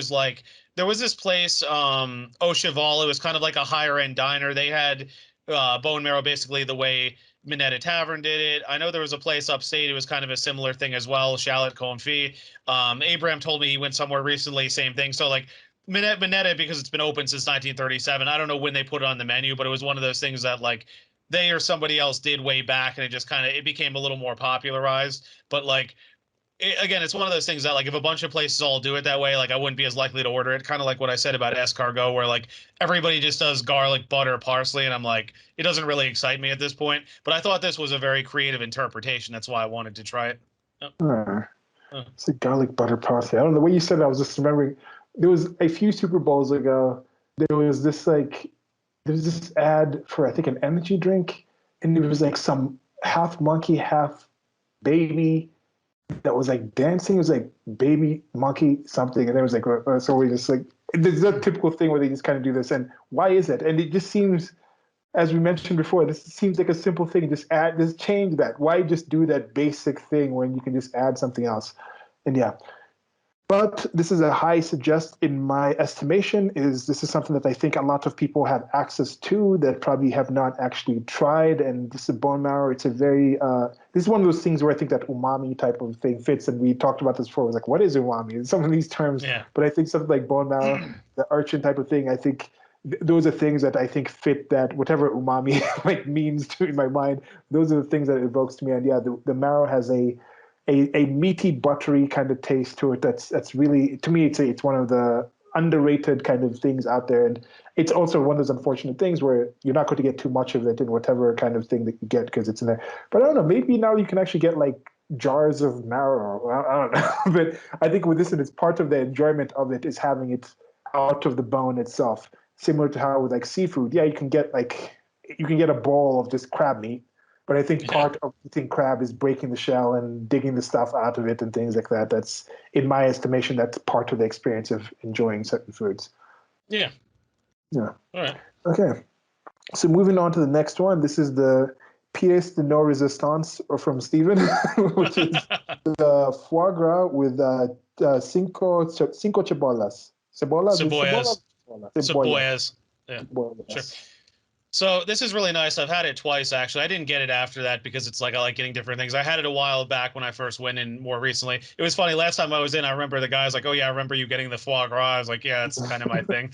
was this place, Au Cheval. It was kind of like a higher end diner. They had bone marrow basically the way Minetta Tavern did it. I know there was a place upstate. It was kind of a similar thing as well, shallot confit. Abraham told me he went somewhere recently, same thing. So like Minetta, because it's been open since 1937. I don't know when they put it on the menu, but it was one of those things that like they or somebody else did way back, and it just kind of it became a little more popularized. But like again, it's one of those things that like if a bunch of places all do it that way, like I wouldn't be as likely to order it. Kind of like what I said about escargot, where like everybody just does garlic, butter, parsley, and I'm like, it doesn't really excite me at this point. But I thought this was a very creative interpretation. That's why I wanted to try it. Oh, Uh, oh. it's like garlic butter parsley. I don't know the way you said it. I was just remembering there was a few Super Bowls ago. There was this like there was this ad for I think an energy drink, and it was like some half monkey, half baby that was like dancing. It was like baby monkey something, and there was like so we just like there's that typical thing where they just kind of do this. And why is it? And it just seems, as we mentioned before, this seems like a simple thing. Just change that. Why just do that basic thing when you can just add something else? And yeah, but this is a high suggest in my estimation. Is this is something that I think a lot of people have access to that probably have not actually tried. And this is bone marrow. It's a very this is one of those things where I think that umami type of thing fits. And we talked about this before. It was like, what is umami? And some of these terms, Yeah. but I think something like bone marrow, the urchin type of thing. I think those are things that I think fit that whatever umami like means to in my mind. Those are the things that it evokes to me. And yeah, the marrow has a meaty, buttery kind of taste to it. That's really to me. It's one of the underrated kind of things out there. And it's also one of those unfortunate things where you're not going to get too much of it in whatever kind of thing that you get because it's in there. But I don't know, maybe now you can actually get like jars of marrow. I don't know. But I think with this, and it's part of the enjoyment of it is having it out of the bone itself. Similar to how with like seafood, yeah, you can get a bowl of just crab meat, but I think Yeah. part of eating crab is breaking the shell and digging the stuff out of it and things like that. That's, in my estimation, that's part of the experience of enjoying certain foods. Yeah. Yeah. All right. Okay. So moving on to the next one. This is the pièce de non résistance from Stephen, which is the foie gras with cinco cebollas. Cebollas? Is cebollas? Cebollas. Cebollas. Cebollas. Yeah. Sure. Cebollas. So this is really nice. I've had it twice actually. I didn't get it after that because it's like I like getting different things. I had it a while back when I first went in more recently. It was funny. Last time I was in, I remember the guy's like, "Oh yeah, I remember you getting the foie gras." I was like, "Yeah, that's kind of my thing."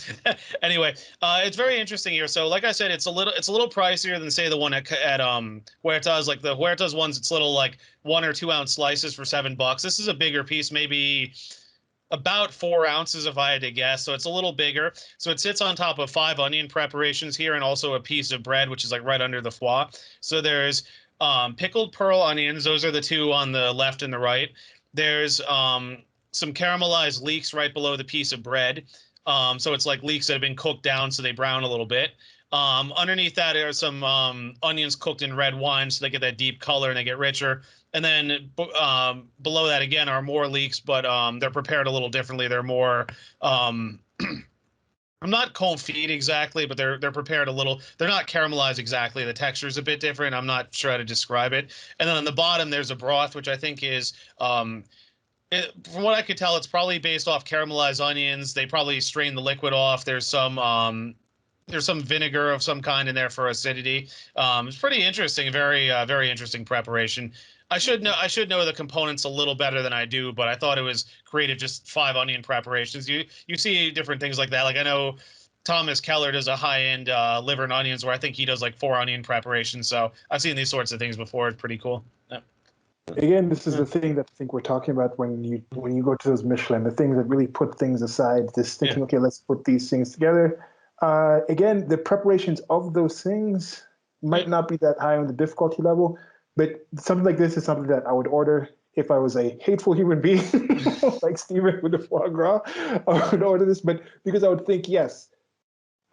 Anyway, it's very interesting here. So like I said, it's a little pricier than say the one at Huertas. Like the Huertas ones, it's little like 1 or 2 ounce slices for $7. This is a bigger piece, maybe about 4 ounces if I had to guess. So it's a little bigger. So it sits on top of 5 onion preparations here and also a piece of bread, which is like right under the foie. So there's pickled pearl onions. Those are the two on the left and the right. There's some caramelized leeks right below the piece of bread. So it's like leeks that have been cooked down so they brown a little bit. Underneath that are some onions cooked in red wine so they get that deep color and they get richer. And then below that again are more leeks, but they're prepared a little differently. They're more I'm not confit exactly, but they're prepared a little. They're not caramelized exactly. The texture is a bit different. I'm not sure how to describe it. And then on the bottom there's a broth, which I think is from what I could tell, it's probably based off caramelized onions. They probably strain the liquid off. There's some vinegar of some kind in there for acidity. It's pretty interesting, very interesting preparation. I should know the components a little better than I do, but I thought it was creative. Just 5 onion preparations. You see different things like that. Like I know Thomas Keller does a high end liver and onions, where I think he does like 4 onion preparations. So I've seen these sorts of things before. It's pretty cool. Yeah. Again, this is the thing that I think we're talking about when you go to those Michelin, the things that really put things aside, just thinking, okay, let's put these things together. Again, the preparations of those things might not be that high on the difficulty level, but something like this is something that I would order if I was a hateful human being like Steven with the foie gras. I would order this, but because I would think, yes,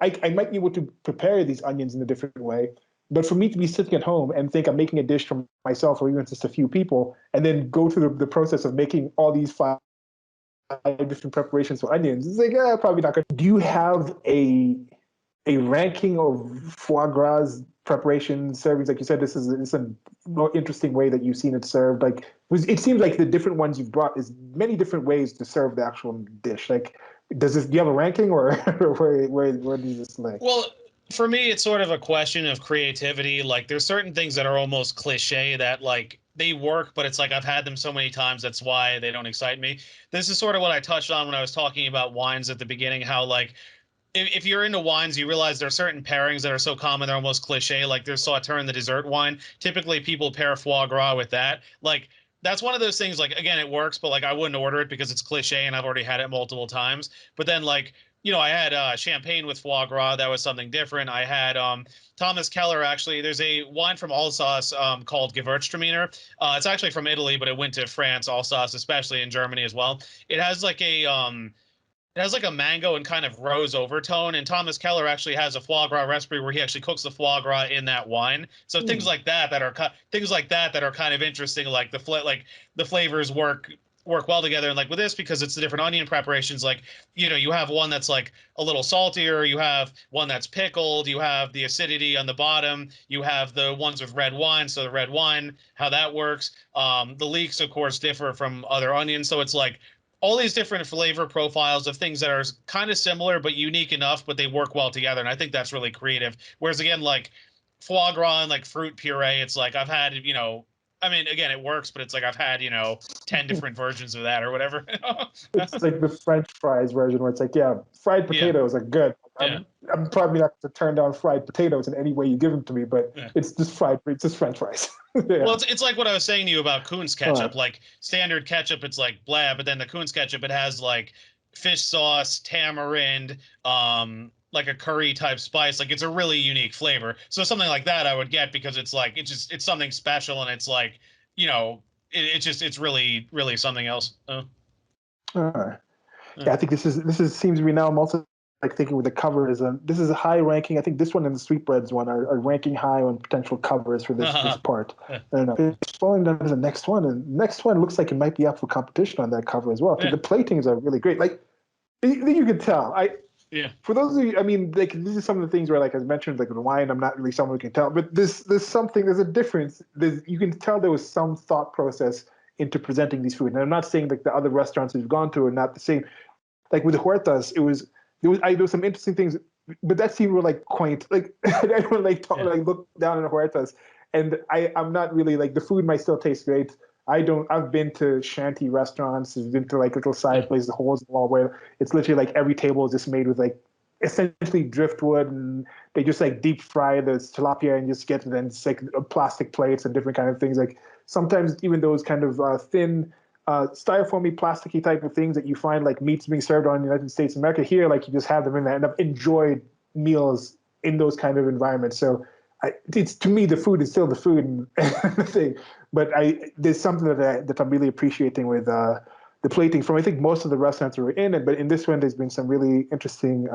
I might be able to prepare these onions in a different way. But for me to be sitting at home and think I'm making a dish for myself or even just a few people, and then go through the process of making all these five different preparations for onions, it's like, probably not good. Do you have a ranking of foie gras preparation servings? Like you said, this is a more interesting way that you've seen it served. Like it seems like the different ones you've brought is many different ways to serve the actual dish. Like, do you have a ranking, or where does this lay? Well, for me, it's sort of a question of creativity. Like, there's certain things that are almost cliche that, like, they work, but it's like I've had them so many times, that's why they don't excite me. This is sort of what I touched on when I was talking about wines at the beginning, how, like, if you're into wines, you realize there are certain pairings that are so common, they're almost cliche. Like there's Sauternes, the dessert wine. Typically, people pair foie gras with that. Like, that's one of those things, like, again, it works, but like I wouldn't order it because it's cliche and I've already had it multiple times. But then, like, I had champagne with foie gras. That was something different. I had Thomas Keller, actually. There's a wine from Alsace called Gewürztraminer. It's actually from Italy, but it went to France, Alsace, especially in Germany as well. It has like a mango and kind of rose overtone. And Thomas Keller actually has a foie gras recipe where he actually cooks the foie gras in that wine. So things like that that are kind of interesting. Like the flavors work well together. And like with this, because it's the different onion preparations, like, you have one that's like a little saltier, you have one that's pickled, you have the acidity on the bottom, you have the ones with red wine. So the red wine, how that works. The leeks, of course, differ from other onions. So it's like all these different flavor profiles of things that are kind of similar but unique enough, but they work well together. And I think that's really creative. Whereas again, like foie gras and like fruit puree, it's like I've had, I mean, again, it works, but it's like I've had, 10 different versions of that or whatever. It's like the French fries version where it's like, yeah, fried Yeah. potatoes are good. Yeah. I'm probably not going to turn down fried potatoes in any way you give them to me, but Yeah. it's just French fries. Well, Yeah. it's like what I was saying to you about Kuhn's All ketchup. right. Like standard ketchup, it's like blah, but then the Kuhn's ketchup, it has like fish sauce, tamarind, like a curry type spice. Like it's a really unique flavor. So something like that I would get because it's like it's something special and it's like, you know, it's really really something else. Uh, yeah, I think this is seems to be now. I'm also like thinking with the covers. This is a high ranking. I think this one and the sweetbreads one are ranking high on potential covers for this part. I don't know. It's falling down to the next one, and the next one looks like it might be up for competition on that cover as well. Yeah. The platings are really great. Like you can tell. Yeah. For those of you, I mean, like these are some of the things where, like as mentioned, like with wine, I'm not really someone who can tell, but there's something, there's a difference. You can tell there was some thought process into presenting these food. And I'm not saying like the other restaurants we've gone to are not the same. Like with the huertas, there was some interesting things, but that seemed real like quaint. Like I don't like look down on the huertas, and I'm not really like the food might still taste great. I've been to shanty restaurants, I've been to like little side places, holes in the wall where it's literally like every table is just made with like essentially driftwood, and they just like deep fry the tilapia and just get it, and it's like plastic plates and different kind of things. Like sometimes even those kind of thin, styrofoamy, plasticky type of things that you find like meats being served on in the United States of America, here like you just have them in there, and I've enjoyed meals in those kind of environments. So it's, to me, the food is still the food and the thing. But there's something that I'm really appreciating with the plating from, I think, most of the restaurants we were in it. But in this one, there's been some really interesting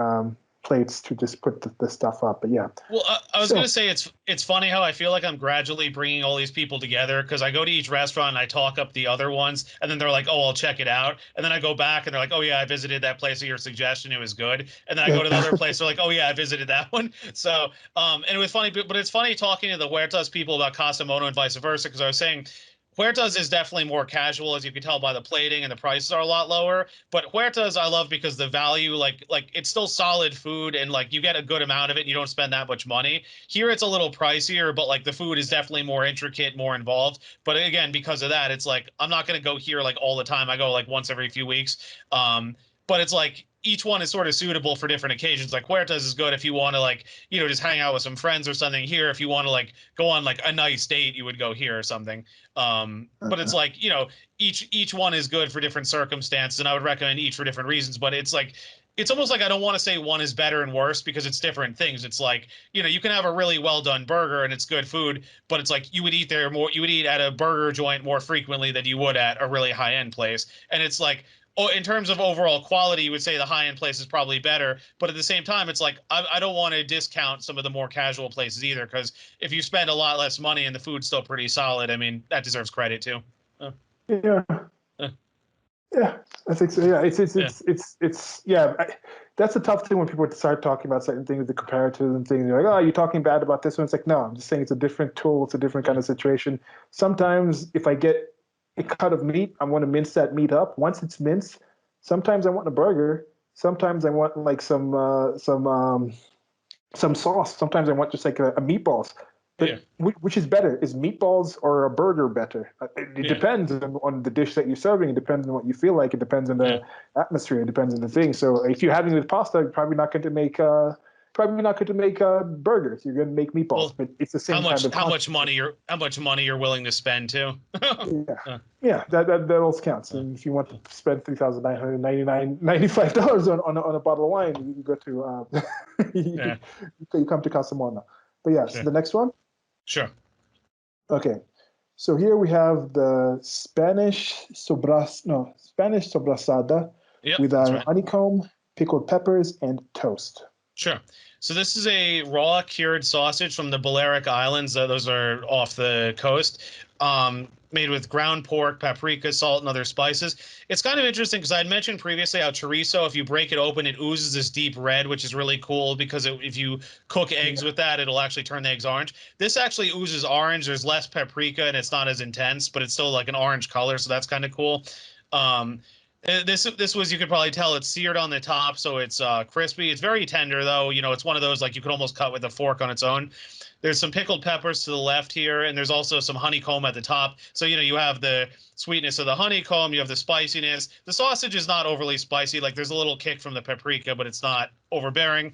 plates to just put the stuff up. But yeah. Well, I was gonna say it's funny how I feel like I'm gradually bringing all these people together because I go to each restaurant and I talk up the other ones, and then they're like, "Oh, I'll check it out," and then I go back and they're like, "Oh yeah, I visited that place at your suggestion, it was good," and then I go to the other place, they're like, "Oh yeah, I visited that one." So, and it was funny, but it's funny talking to the Huertas people about Casa Mono and vice versa because I was saying Huertas is definitely more casual, as you can tell by the plating, and the prices are a lot lower. But Huertas I love because the value, like it's still solid food, and like you get a good amount of it, and you don't spend that much money. Here it's a little pricier, but like the food is definitely more intricate, more involved. But again, because of that, it's like I'm not gonna go here like all the time. I go like once every few weeks. But it's like each one is sort of suitable for different occasions. Like Huertas is good if you want to like, you know, just hang out with some friends or something. Here, if you want to like go on like a nice date, you would go here or something. But it's like, you know, each one is good for different circumstances, and I would recommend each for different reasons. But it's like it's almost like I don't want to say one is better and worse because it's different things. It's like, you know, you can have a really well done burger and it's good food, but it's like you would eat at a burger joint more frequently than you would at a really high end place. And it's like, oh, in terms of overall quality, you would say the high-end place is probably better. But at the same time, it's like I don't want to discount some of the more casual places either, because if you spend a lot less money and the food's still pretty solid, I mean, that deserves credit too. Yeah. Uh, Yeah, I think so. Yeah, yeah. it's yeah. That's a tough thing when people start talking about certain things, the comparatives and things. They're like, "Oh, you're talking bad about this one." It's like, no, I'm just saying it's a different tool. It's a different kind of situation. Sometimes, if I get a cut of meat, I want to mince that meat up. Once it's minced, sometimes I want a burger. Sometimes I want like some sauce. Sometimes I want just like a meatballs. But Yeah. which is better? Is meatballs or a burger better? It Yeah. depends on the dish that you're serving. It depends on what you feel like. It depends on Yeah. the atmosphere. It depends on the thing. So if you're having it with pasta, you're probably not going to make burgers. You're going to make meatballs. Well, But it's the how same kind much of how much concept. money you're willing to spend too? Yeah, Uh, yeah, that also counts. uh, And if you want to spend $3,995 on a bottle of wine, you go to yeah. you come to Casa Mono. But yeah, so Sure. the next one. Sure. Okay, so here we have the Spanish sobrasada Yep. with That's right. honeycomb, pickled peppers, and toast. Sure. So this is a raw cured sausage from the Balearic Islands. Those are off the coast. Made with ground pork, paprika, salt, and other spices. It's kind of interesting because I had mentioned previously how chorizo, if you break it open, it oozes this deep red, which is really cool because if you cook eggs with that, it'll actually turn the eggs orange. This actually oozes orange. There's less paprika and it's not as intense, but it's still like an orange color, so that's kind of cool. Um, this was, you could probably tell, it's seared on the top, so it's crispy. It's very tender though. You know, it's one of those like you could almost cut with a fork on its own. There's some pickled peppers to the left here, and there's also some honeycomb at the top. So, you know, you have the sweetness of the honeycomb. You have the spiciness. The sausage is not overly spicy. Like there's a little kick from the paprika, but it's not overbearing.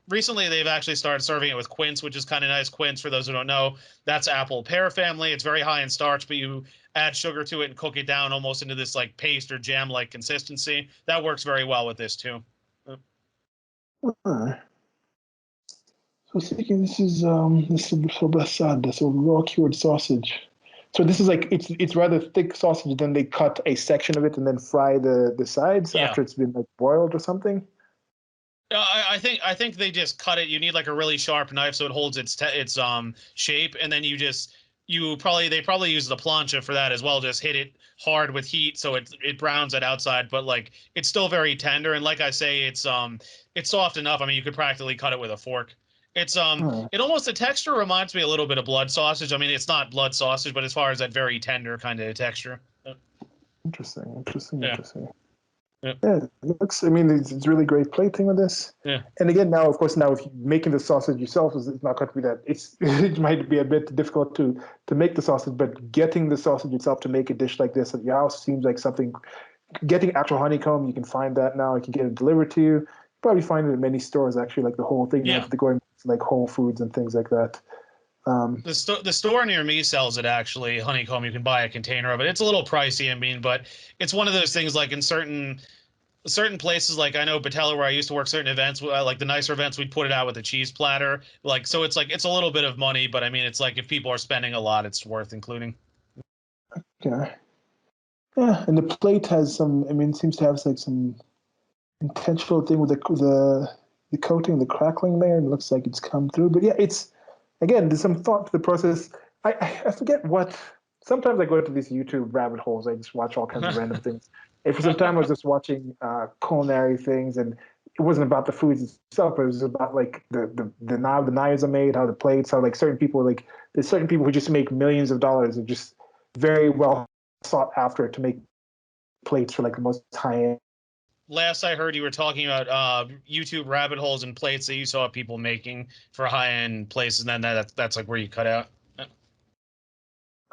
Recently, they've actually started serving it with quince, which is kind of nice. Quince, for those who don't know, that's apple pear family. It's very high in starch, but you add sugar to it and cook it down almost into this like paste or jam-like consistency. That works very well with this too. Uh, So I was thinking this is sobrasada, so raw cured sausage. So this is like it's rather thick sausage. Then they cut a section of it and then fry the sides Yeah. after it's been like boiled or something. I think they just cut it. You need like a really sharp knife so it holds its shape, and then they probably use the plancha for that as well. Just hit it hard with heat so it browns it outside, but like it's still very tender. And like I say, it's soft enough. I mean, you could practically cut it with a fork. Oh, It almost, the texture reminds me a little bit of blood sausage. I mean, it's not blood sausage, but as far as that very tender kind of texture. interesting. Yeah. Yeah. Yeah, it looks. I mean, it's really great plating with this. Yeah. And again, now of course, now if you're making the sausage yourself is it's not going to be that. It might be a bit difficult to make the sausage, but getting the sausage itself to make a dish like this at your house seems like something. Getting actual honeycomb, you can find that now. You can get it delivered to you. You probably find it in many stores actually, like the whole thing. You Yeah. have to go in like Whole Foods and things like that. The store near me sells it actually, honeycomb. You can buy a container of it. It's a little pricey, I mean, but it's one of those things like in certain places, like I know Batella where I used to work, certain events, like the nicer events, we'd put it out with a cheese platter. Like, so it's like it's a little bit of money, but I mean, it's like if people are spending a lot, it's worth including. Okay. Yeah, and the plate has some. I mean, it seems to have like some intentional thing with the coating, the crackling there. It looks like it's come through. But yeah, it's again, there's some thought to the process. I forget what. Sometimes I go into these YouTube rabbit holes. I just watch all kinds of random things. And for some time, I was just watching culinary things, and it wasn't about the foods itself, but it was about like how the knives are made, how the plates, how like certain people like there's certain people who just make millions of dollars and just very well sought after to make plates for like the most high end. Last I heard, you were talking about YouTube rabbit holes and plates that you saw people making for high-end places, and then that's like where you cut out.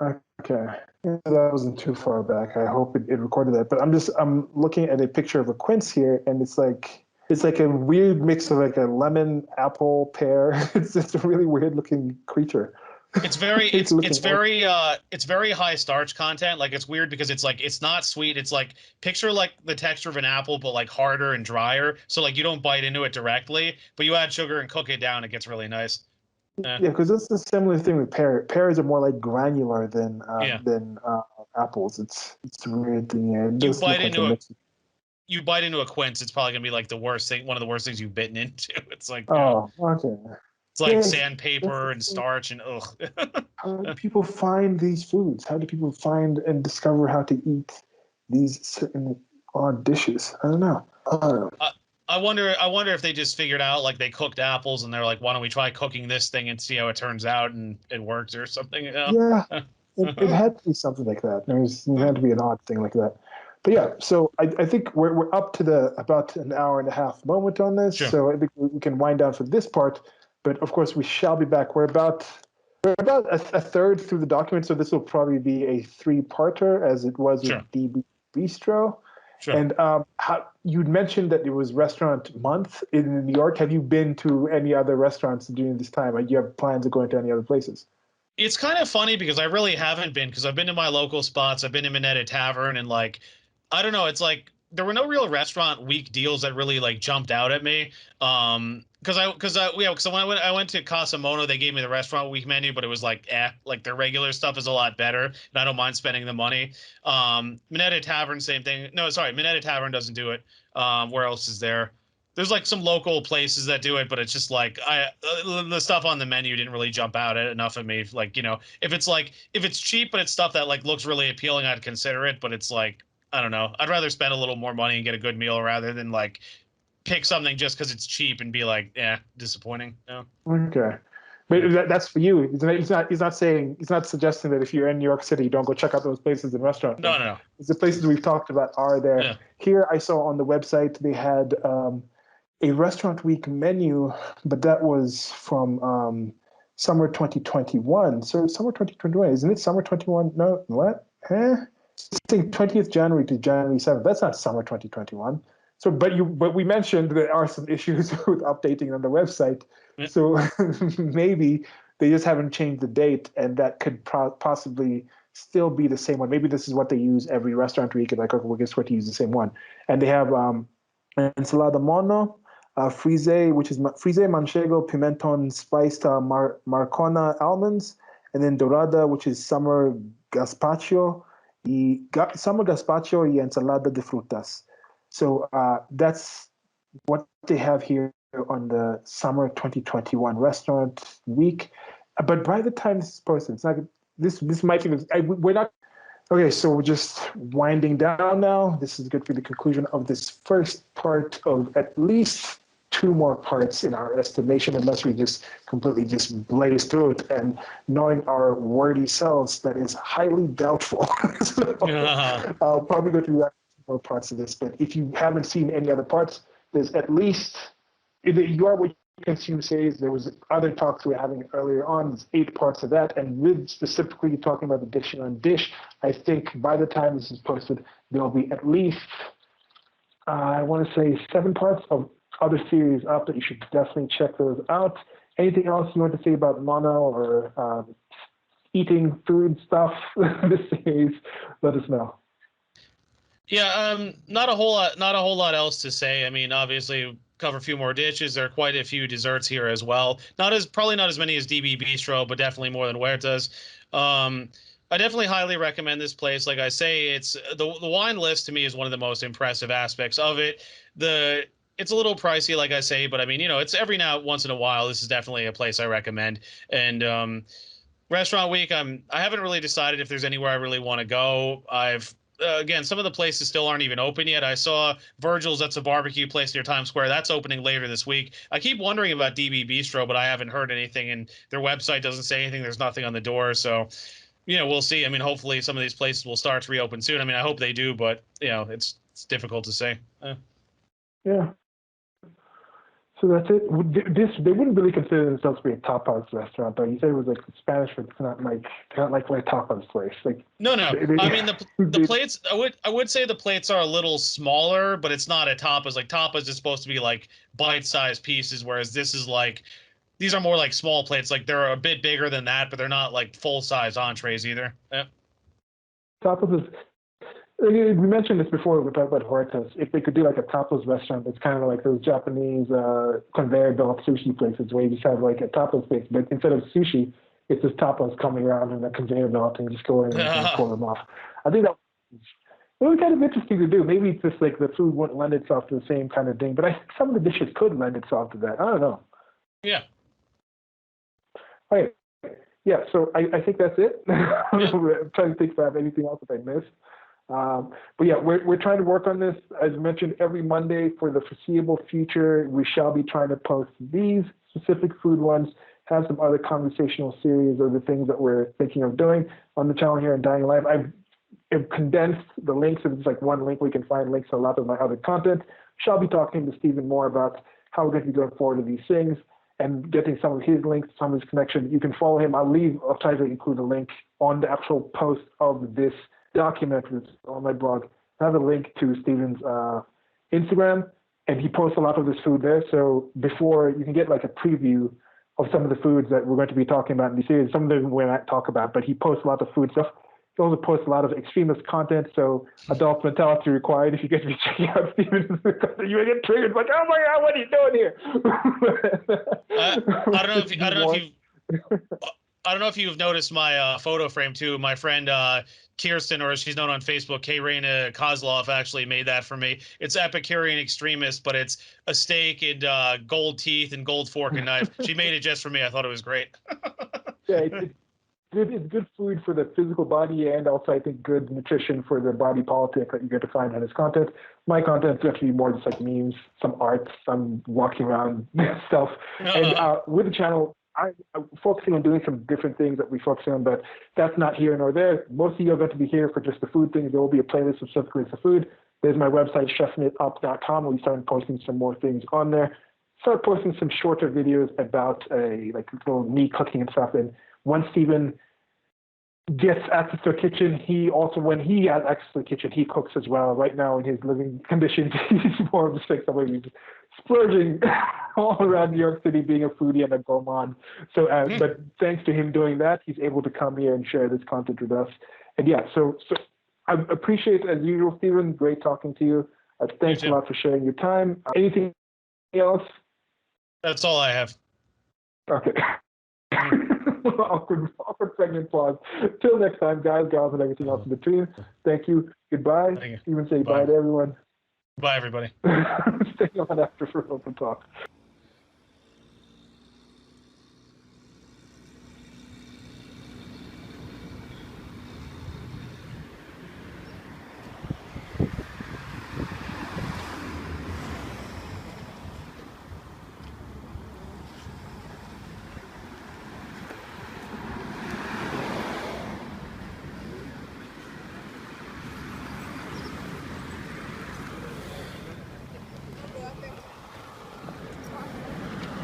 Okay. Yeah, that wasn't too far back. I hope it recorded that. But I'm looking at a picture of a quince here, and it's like a weird mix of like a lemon, apple, pear. It's a really weird looking creature. It's very It's looking it's very high starch content. Like it's weird because it's like it's not sweet. It's like picture like the texture of an apple, but like harder and drier. So like you don't bite into it directly, but you add sugar and cook it down, it gets really nice. yeah, because it's a similar thing with pear. Pears are more like granular Yeah. than apples. It's a weird thing. Yeah, it You does bite look like a into a mix. you bite into a quince, it's probably gonna be like the worst thing, one of the worst things you've bitten into. It's like, Oh, okay. it's like Yes, that's the sandpaper and thing. starch and ugh. How do people find these foods? How do people find and discover how to eat these certain odd dishes? I don't know. I, I wonder if they just figured out like they cooked apples and they're like, why don't we try cooking this thing and see how it turns out and it works or something, you know? Yeah, it had to be something like that. It had to be an odd thing like that. But yeah, so I think we're up to the about an hour and a half moment on this. Sure. So I think we can wind down for this part. But of course, we shall be back. We're about a third through the document, so this will probably be a three-parter, as it was Sure. with DB Bistro. Sure. And you'd mentioned that it was Restaurant Month in New York. Have you been to any other restaurants during this time? Or do you have plans of going to any other places? It's kind of funny because I really haven't been because I've been to my local spots. I've been to Minetta Tavern and like I don't know, it's like there were no real restaurant week deals that really like jumped out at me. Because when I went to Casa Mono, they gave me the restaurant week menu, but it was like their regular stuff is a lot better, and I don't mind spending the money. Minetta Tavern, same thing. No, sorry, Minetta Tavern doesn't do it. Where else is there? There's like some local places that do it, but it's just like the stuff on the menu didn't really jump out at enough of me. Like, you know, if it's cheap but it's stuff that like looks really appealing, I'd consider it. But it's like I don't know. I'd rather spend a little more money and get a good meal rather than like pick something just because it's cheap and be like, yeah, disappointing. No. Okay. Yeah. But that's for you. He's not suggesting that if you're in New York City, you don't go check out those places and restaurants. No, no, no. The places we've talked about are there. Yeah. Here, I saw on the website they had a restaurant week menu, but that was from summer 2021. So summer 2021, isn't it? Summer 21? No, what? Huh? It's saying 20th January to January 7th. That's not summer 2021. So, but we mentioned there are some issues with updating on the website. Yeah. So maybe they just haven't changed the date, and that could possibly still be the same one. Maybe this is what they use every restaurant week. Like, okay, we're just going to use the same one. And they have ensalada mono, frise, which is frise manchego, pimenton spiced marcona almonds, and then dorada, which is summer gazpacho, summer gazpacho y ensalada de frutas. So that's what they have here on the summer 2021 restaurant week. But by the time this is posted, it's not this might be we're not okay. So we're just winding down now. This is going to be the conclusion of this first part of at least two more parts in our estimation, unless we just completely just blaze through it. And knowing our wordy selves, that is highly doubtful. So I'll probably go through that more parts of this. But if you haven't seen any other parts, there's at least you are what you consume series. There was other talks we were having earlier on. There's 8 parts of that, and with specifically talking about the dish on dish, I think by the time this is posted, there'll be at least I want to say 7 parts of other series up that you should definitely check those out. Anything else you want to say about mono or eating food stuff this series? Let us know. Yeah, not a whole lot else to say. I mean, obviously cover a few more dishes. There are quite a few desserts here as well. Probably not as many as DB Bistro, but definitely more than Huerta's. I definitely highly recommend this place. Like I say, it's the wine list to me is one of the most impressive aspects of it. It's a little pricey, like I say, but I mean, it's every once in a while. This is definitely a place I recommend. And restaurant week, I haven't really decided if there's anywhere I really want to go. Again, some of the places still aren't even open yet. I saw Virgil's, that's a barbecue place near Times Square. That's opening later this week. I keep wondering about DB Bistro, but I haven't heard anything, and their website doesn't say anything. There's nothing on the door. So, we'll see. I mean, hopefully some of these places will start to reopen soon. I mean, I hope they do, but, it's difficult to say. Yeah. So that's it. They wouldn't really consider themselves to be a tapas restaurant, though. You said it was like Spanish, but it's not like a tapas place. Like No. I mean, the plates. I would say the plates are a little smaller, but it's not a tapas. Like tapas is supposed to be like bite-sized pieces, whereas this is like these are more like small plates. Like they're a bit bigger than that, but they're not like full-size entrees either. Yeah. Tapas is. We mentioned this before. We talked about Huertas. If they could do like a tapas restaurant, it's kind of like those Japanese conveyor belt sushi places where you just have like a tapas place, but instead of sushi, it's just tapas coming around in a conveyor belt and just go in and pull them off. I think that would be kind of interesting to do. Maybe it's just like the food wouldn't lend itself to the same kind of thing, but I think some of the dishes could lend itself to that. I don't know. Yeah. All right. Yeah. So I think that's it. I'm trying to think if I have anything else that I missed. But yeah, we're trying to work on this. As mentioned, every Monday for the foreseeable future, we shall be trying to post these specific food ones, have some other conversational series or the things that we're thinking of doing on the channel here in Dying Live. I've condensed the links. It's like one link. We can find links to a lot of my other content. Shall be talking to Stephen more about how we're going to be going forward with these things and getting some of his links, some of his connections. You can follow him. I'll try to include a link on the actual post of this document on my blog. I have a link to Stephen's Instagram, and he posts a lot of this food there. So before you can get like a preview of some of the foods that we're going to be talking about in the series. Some of them we might talk about, but he posts a lot of food stuff. He also posts a lot of extremist content, so adult mentality required. If you get to be checking out Stephen's content, you will get triggered like, oh my God, what are you doing here? I don't know if you've noticed my photo frame too. My friend Kirsten, or she's known on Facebook, Kareina Kozlov, actually made that for me. It's Epicurean Extremist, but it's a steak and gold teeth and gold fork and knife. She made it just for me. I thought it was great. Yeah, it's good food for the physical body, and also I think good nutrition for the body politic that you get to find on his content. My content is going to be more just like memes, some art, some walking around stuff. And with the channel, I'm focusing on doing some different things that we focus on, but that's not here nor there. Most of you are going to be here for just the food things. There will be a playlist specifically for food. There's my website, chefknitup.com, where we started posting some more things on there. Start posting some shorter videos about like little me cooking and stuff. And once Stephen gets access to a kitchen. He also, when he has access to a kitchen, he cooks as well. Right now in his living conditions, he's more of a sick somebody who's splurging all around New York City, being a foodie and a gourmand. So, but thanks to him doing that, he's able to come here and share this content with us. And yeah, so I appreciate, as usual, Stephen. Great talking to you. Thanks a lot for sharing your time. Anything else? That's all I have. Okay. awkward pregnant pause. Till next time, guys, gals, and everything else in between. Thank you. Goodbye. Thank you. Stephen, say bye to everyone. Bye, everybody. Stay on after for open talk.